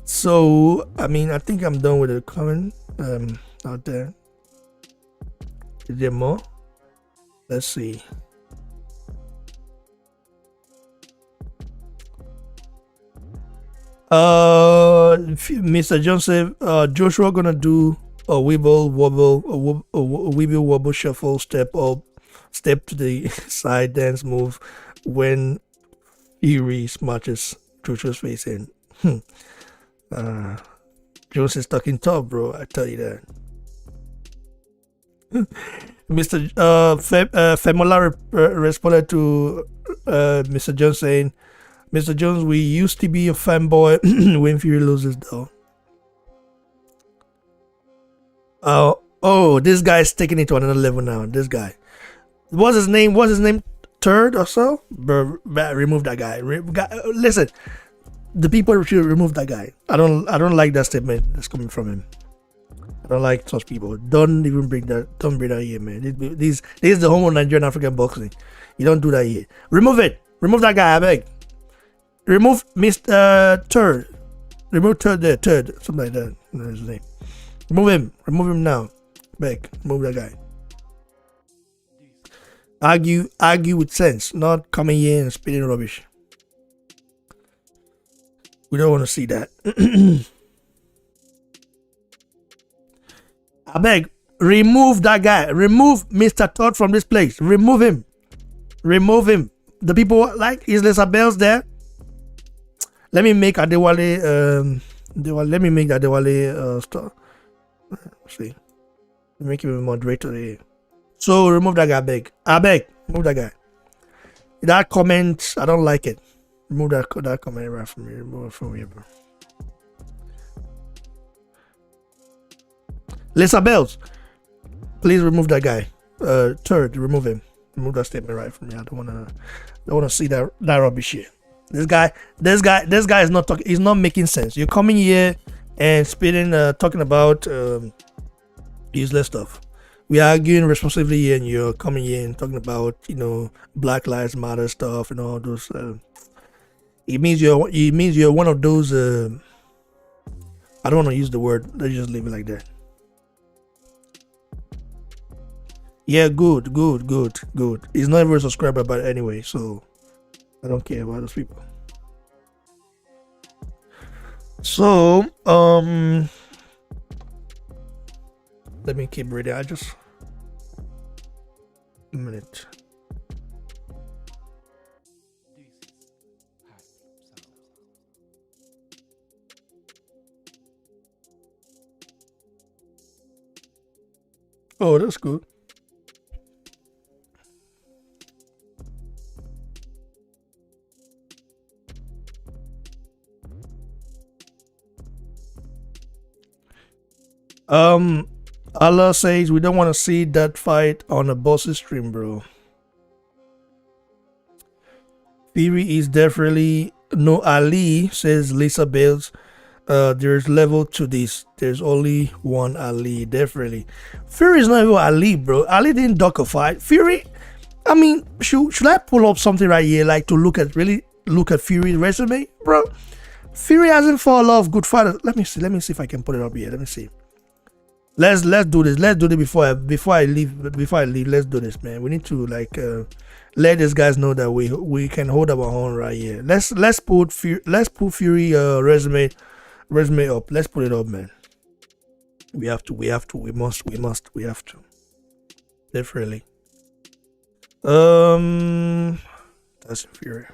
So I think I'm done with the comment out there. Is there more? Let's see. Mr. Jones said Joshua gonna do a weeble wobble shuffle step to the side dance move when Fury smashes Joshua's face in. Jones is talking tough, bro. I tell you that. Mr. Femola responded to Mr. Jones saying, Mr. Jones, we used to be a fanboy when Fury loses, though. Oh, this guy's taking it to another level now. This guy. What's his name? Third or so? Remove that guy. Listen, the people should remove that guy. I don't like that statement that's coming from him. I don't like such people. Don't even bring that. Don't bring that here, man. This is the home of Nigerian African boxing. You don't do that here. Remove it. Remove that guy. I beg. Remove Mr. Third. Remove Third. Something like that. That's his name. Remove him. Remove him now. Beg. Remove that guy. Argue with sense, not coming here and spitting rubbish. We don't want to see that. I beg, remove that guy. Remove Mr. Todd from this place. Remove him. Remove him. The people like, is Lisa Bells there? Let me make Adewale. Let me make Adewale star. See, make him a moderator here. So remove that guy. I beg. Remove that guy. That comment, I don't like it. Remove that comment right from me. Remove it from here, bro. Lisa Bells, please remove that guy. Third, remove him. Remove that statement right from me. I don't wanna see that rubbish here. This guy is not talking. He's not making sense. You're coming here and spitting, talking about useless stuff. We are arguing responsibly here, and you're coming here and talking about, Black Lives Matter stuff and all those. It means you're one of those. I don't want to use the word. Let's just leave it like that. Yeah, good. He's not even a subscriber, but anyway, so I don't care about those people. So, let me keep reading. A minute. Oh, that's good. Allah says we don't want to see that fight on a boss's stream, bro. Fury is definitely no Ali, says Lisa Bales. There's level to this. There's only one Ali, definitely. Fury is not even Ali, bro. Ali didn't duck a fight. Fury, I mean, should I pull up something right here, like to look at Fury's resume, bro? Fury hasn't fought a lot of good fighters. Let me see if I can put it up here. Let me see. Let's do this. Let's do this before I leave. Let's do this, man. We need to let these guys know that we can hold up our own right here. Let's put Fury resume up. Let's put it up, man. We have to. We must. Definitely. Tyson Fury.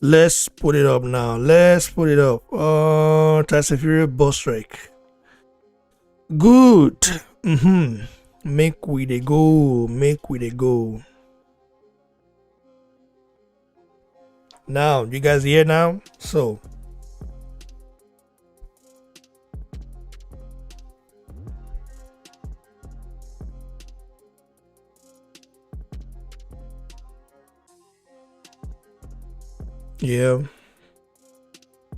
Let's put it up now. Tyson Fury boss strike. Good. Make we dey go. Now, you guys here now? So. Yeah.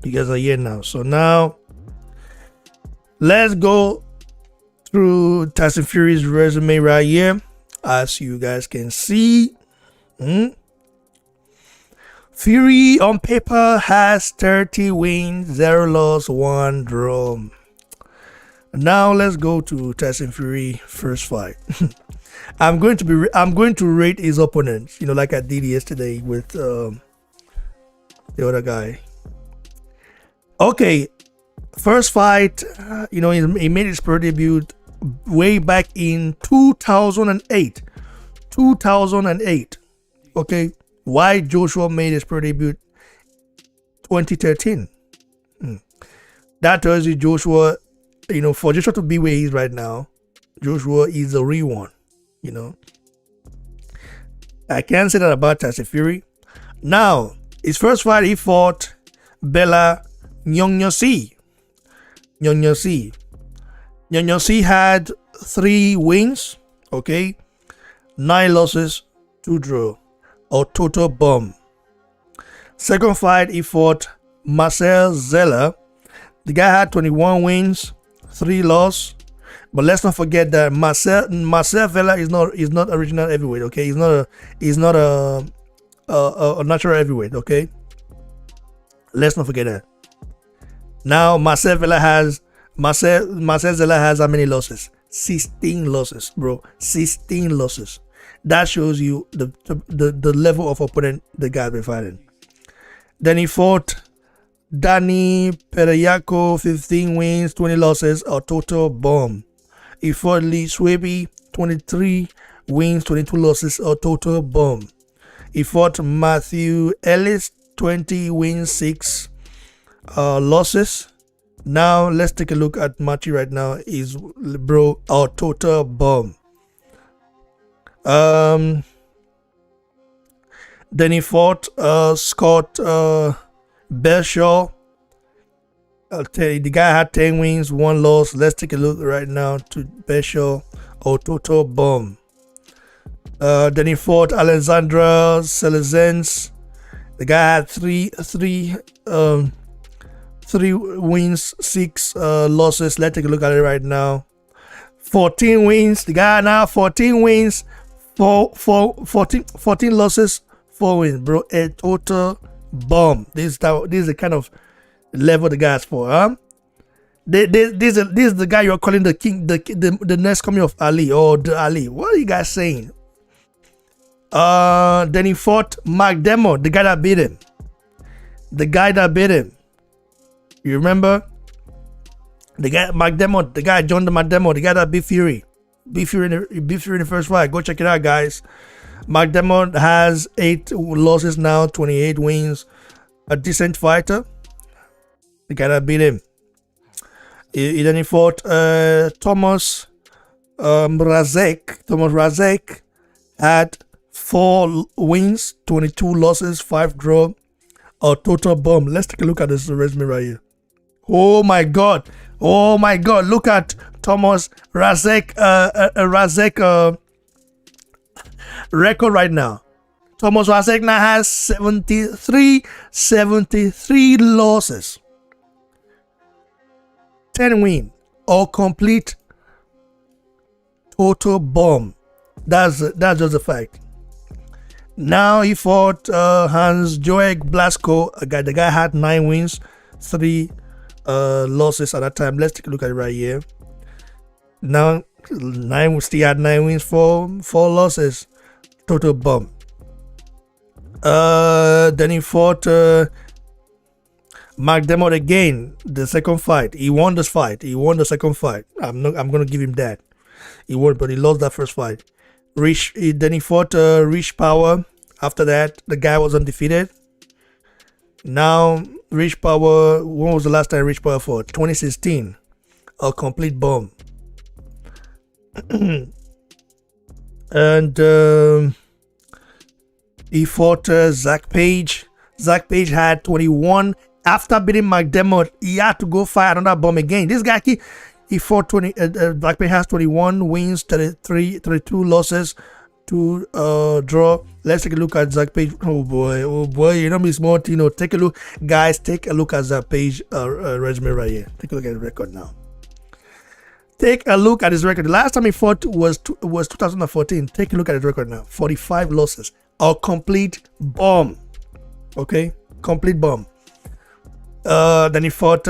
You guys are here now. So now, let's go through Tyson Fury's resume right here. As you guys can see, Fury on paper has 30 wins, 0 loss, 1 draw. Now let's go to Tyson Fury first fight. I'm going to rate his opponents, like I did yesterday with the other guy. Okay, first fight, he made his pro debut way back in 2008. Okay, why Joshua made his pro debut 2013. That tells you Joshua, for Joshua to be where he is right now, Joshua is the real one. I can't say that about Tyson Fury. Now, his first fight, he fought Bella Nyong'Yosi. Nyong'Yosi had 3 wins, okay, 9 losses, 2 draw, or total bomb. Second fight, he fought Marcel Zeller. The guy had 21 wins, 3 losses. But let's not forget that Marcel Zeller is not original heavyweight. Okay, he's not a natural heavyweight. Okay, let's not forget that. Now Marcel Zeller has how many losses? 16 losses, bro. 16 losses. That shows you the level of opponent the guy been fighting. Then he fought Danny Pereyako, 15 wins, 20 losses, a total bomb. He fought Lee Swaby, 23 wins, 22 losses, a total bomb. He fought Matthew Ellis, 20 wins, 6 losses. Now let's take a look at Matthew right now. Is bro a total bomb. Then he fought Scott Belshaw. I'll tell you, the guy had 10 wins, 1 loss. Let's take a look right now to Belshaw, a total bomb. Then he fought Alexandra Selezens. The guy had three wins, 6 losses. Let's take a look at it right now. 14 wins. The guy now 14 wins, 14 losses, 4 wins, bro. A total bomb. This is the kind of level the guy's for, huh? This is the guy you're calling the king, the next coming of Ali, or the Ali. What are you guys saying? Then he fought Mark Demo, the guy that beat him. You remember? The guy Mark Demo, the guy John Mark Demo, the guy that beat Fury. Beat Fury in the first fight. Go check it out, guys. Mark Demo has 8 losses now, 28 wins. A decent fighter. The guy that beat him. Then he fought Thomas Razek. Thomas Razek had 4 wins, 22 losses, 5 draw, a total bomb. Let's take a look at this resume right here. Oh my god, look at Thomas Razek record right now. Thomas Razek now has 73 losses, 10 wins, all complete, total bomb. That's just a fact. Now he fought Hans Joek Blasko. The guy had 9 wins, 3 losses at that time. Let's take a look at it right here. Now still had 9 wins, 4 losses, total bomb. Then he fought Mark Demo again. The second fight, he won this fight. He won the second fight. I'm gonna give him that. He won, but he lost that first fight. Then he fought Rich Power. After that, the guy was undefeated. Now Rich Power. When was the last time Rich Power fought? 2016. A complete bomb. And he fought Zach Page. Zach Page had 21. After beating Mark Demo, he had to go fight another bomb again. This guy, he fought 20. Zach Page has 21 wins, 32 losses, 2 draw. Let's take a look at Zach Page. Oh boy, you know me small Tino. Take a look, guys. Take a look at Zach Page resume right here. Take a look at the record now. Take a look at his record. The last time he fought was 2014. Take a look at his record now. 45 losses. A complete bomb. Okay, complete bomb. Then he fought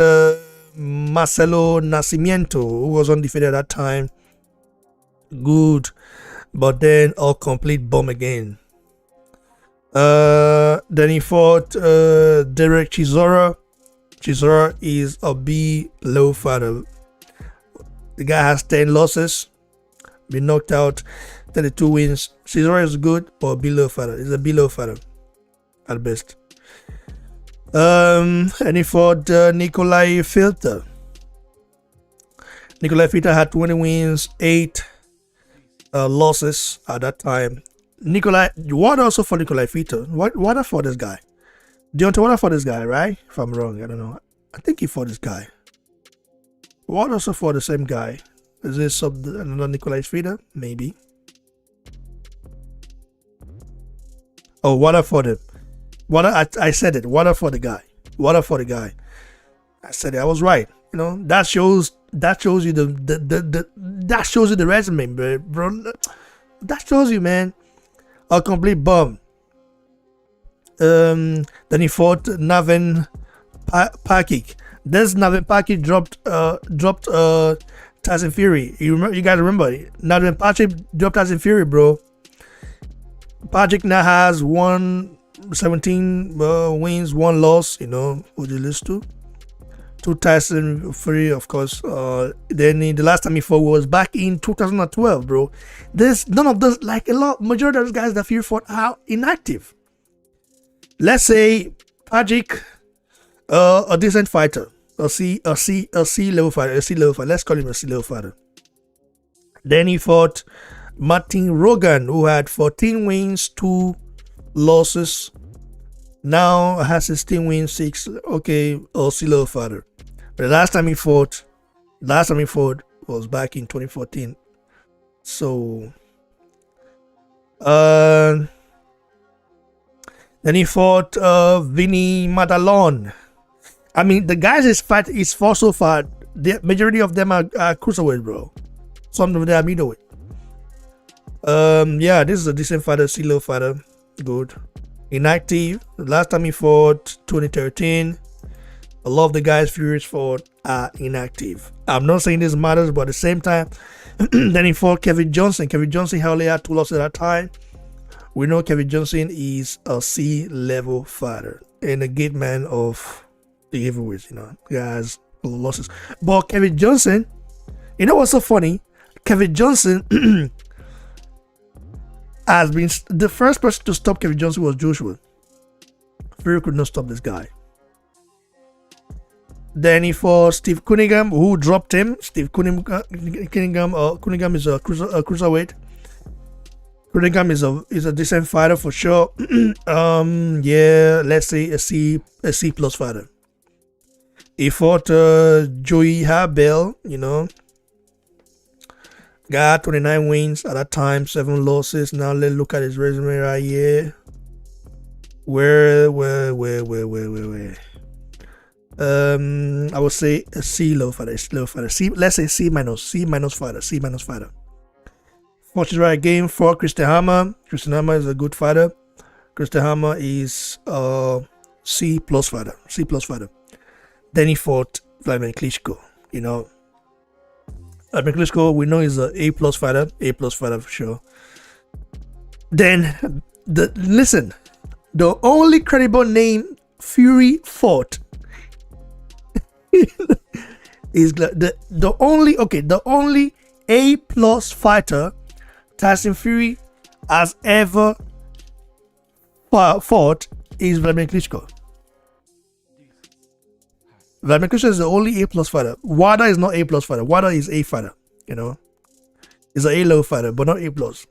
Marcelo Nascimento, who was undefeated at that time. Good, but then a complete bomb again. Then he fought Derek Chisora. Chisora is a B low fighter. The guy has 10 losses, been knocked out, 32 wins. Chisora is good, but a B low fighter. He's a B low fighter at best. And he fought Nikolai Filter. Nikolai Filter had 20 wins, 8 losses at that time. What also for Nikolai Filter? What for this guy? Deontay Wilder for this guy, right? If I'm wrong, I don't know. I think he fought this guy. What also for the same guy? Is this another Nikolai Filter? Maybe. Oh, what I fought him. I said it. Water for the guy. Water for the guy. I said it. I was right. You know, that shows you that shows you the resume, bro. That shows you, man, a complete bum. Then he fought Navin Pakic. This Navin Pakic dropped Tyson Fury. You guys remember? Navin Pakic dropped Tyson Fury, bro. Pakic now has 17 wins, 1 loss. You know, would you listen to Tyson Fury, of course. Then the last time he fought was back in 2012, bro. There's none of those, like majority of those guys that Fury fought are inactive. Let's say Pakic, a decent fighter, a C level fighter, Let's call him a C level fighter. Then he fought Martin Rogan, who had 14 wins, 2 losses. Now has 16 wins, 6. Okay, a C level fighter. But the last time he fought was back in 2014. So, then he fought Vinny Matalon. I mean, the guys is fought so far. The majority of them are cruiserweight, bro. Some of them are middleweight. Yeah, this is a decent fighter, C-level fighter. Good. Inactive. The last time he fought, 2013. A lot of the guys Fury's fought are inactive. I'm not saying this matters, but at the same time, then he fought Kevin Johnson. Kevin Johnson only had 2 losses at that time. We know Kevin Johnson is a C-level fighter and a gate man of the heavyweights, you know. He has losses. But Kevin Johnson, you know what's so funny? Kevin Johnson has been the first person to stop Kevin Johnson was Joshua. Fury could not stop this guy. Then he fought Steve Cunningham, who dropped him. Steve Cunningham is a cruiserweight. Cunningham is a decent fighter for sure. Yeah, let's say a C plus fighter. He fought Joey Habel, you know. Got 29 wins at that time, 7 losses. Now let's look at his resume right here. Where? I would say a C low fighter, let's say C minus fighter. Watch it right game for Christian Hammer. Christian Hammer is a good fighter. Christian Hammer is a C plus fighter. Then he fought Vladimir Klitschko, you know. Vladimir Klitschko, we know is a A plus fighter for sure. Then the only credible name Fury fought is the only A plus fighter Tyson Fury has ever fought is Vladimir Klitschko. Vladimir Klitschko is the only A plus fighter. WADA is not A plus fighter. WADA is A fighter. You know, he's an A low fighter, but not A plus.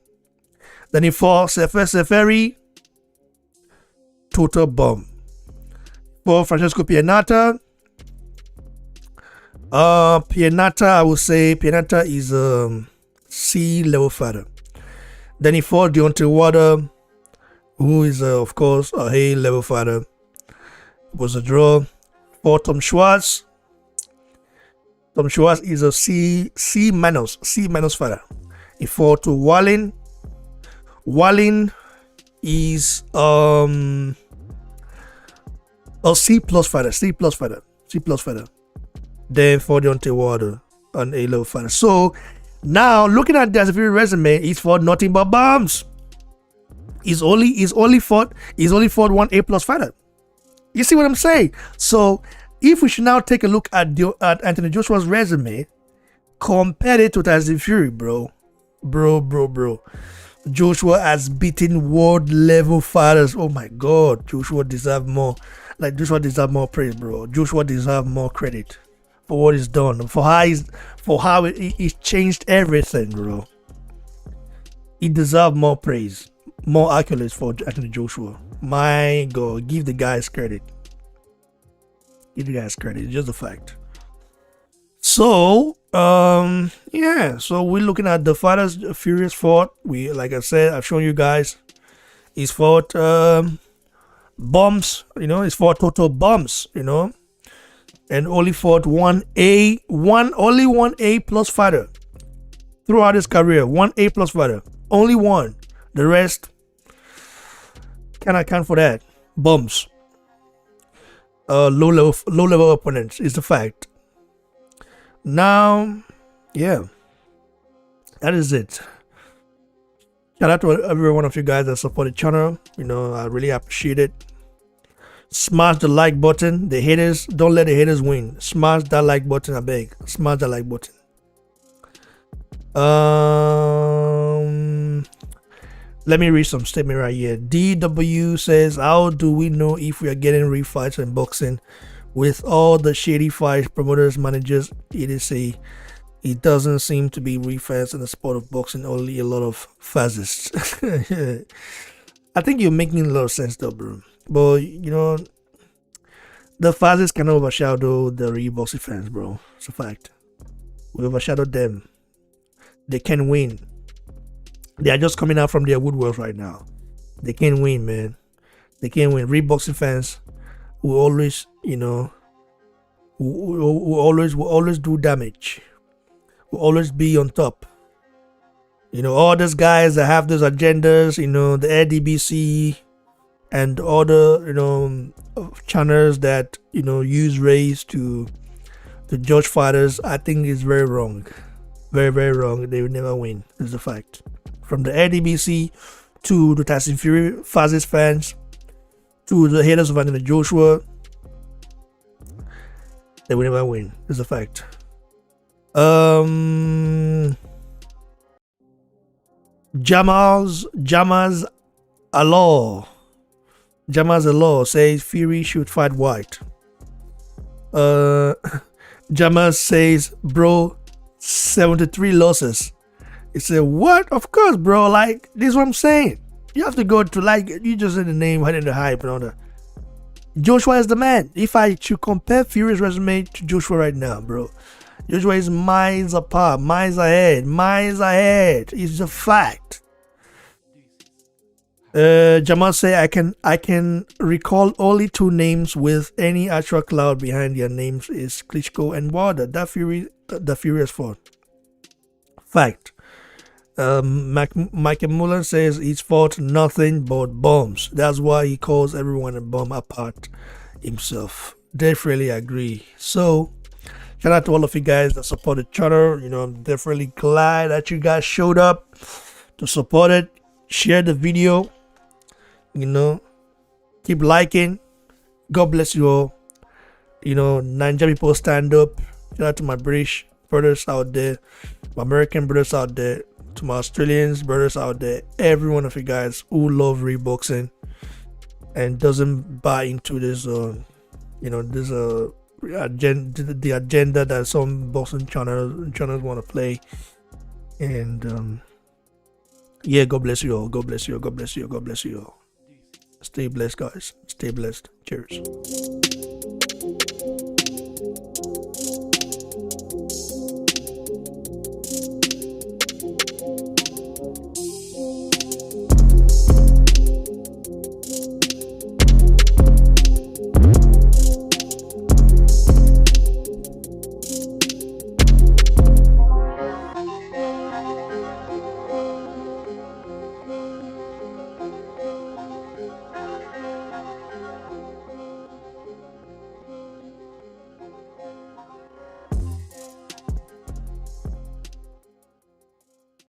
Then he fought Seferi, total bomb. For Francesco Pianata. Pianata, I would say Pianata is a C level fighter. Then he fought Deontay Wilder, who is of course a A level fighter. It was a draw. For Tom Schwartz. Tom Schwartz is a C minus fighter. He fought to Wallin. Wallin is a C plus fighter. Then for Deontay Wilder, an A level fighter. So now looking at Tyson Fury resume, he's fought nothing but bombs. He's only fought 1 A plus fighter. You see what I'm saying? So if we should now take a look at Anthony Joshua's resume, compare it to Tyson Fury, bro. Joshua has beaten world level fighters. Oh my God, Joshua deserves more. Joshua deserves more praise, bro. Joshua deserves more credit for what he's done, for how he's changed everything, bro. He deserves more praise, more accolades for Anthony Joshua. My God, give the guys credit. It's just a fact. So, yeah. So we're looking at the fighters Furious fought. Like I said, I've shown you guys. He's fought bumps. He's fought total bumps. And only fought only one A plus fighter throughout his career. One A plus fighter, only one. The rest can account for that. Bumps. Low level opponents is the fact. Now, yeah, that is it. Shout out to every one of you guys that support the channel. I really appreciate it. Smash the like button. The haters, don't let the haters win. Smash that like button, I beg. Smash that like button. Let me read some statement right here. DW says, how do we know if we are getting refights in boxing with all the shady fights, promoters, managers, etc.? It doesn't seem to be refights in the sport of boxing, only a lot of fascists. I think you're making a lot of sense though, bro. But the fascists cannot overshadow the real boxing fans, bro. It's a fact. We overshadow them. They can win. They are just coming out from their woodwork right now. They can't win, man. They can't win. Real boxing fans will always, will always do damage. Will always be on top. All those guys that have those agendas, the LDBC and other, channels that, use race to judge fighters, I think is very wrong. Very, very wrong. They will never win. Is a fact. From the LDBC to the Tyson Fury fascist fans to the haters of Anthony Joshua, they will never win. Is a fact. Jamal's Allah says Fury should fight White. Jamal says, bro, 73 losses. He said, what? Of course, bro. Like, this is what I'm saying. You have to go to, you just said the name, hiding the hype and all that. Joshua is the man. If I should compare Fury's resume to Joshua right now, bro, Joshua is miles apart, miles ahead. It's a fact. Jamal say I can recall only two names with any actual cloud behind their names is Klitschko and Wilder. That Fury has fought. Fact. Michael Mullen says he's fought nothing but bombs. That's why he calls everyone a bomb apart himself. Definitely agree. So shout out to all of you guys that support the channel. I'm definitely glad that you guys showed up to support it. Share the video. Keep liking. God bless you all. Nigerian people stand up. Shout out to my British brothers out there, my American brothers out there, to my Australians brothers out there, every one of you guys who love reboxing and doesn't buy into this this the agenda that some boxing channels want to play. And yeah, God bless you all. God bless you all. God bless you all. God bless you all. Stay blessed, guys. Stay blessed. Cheers.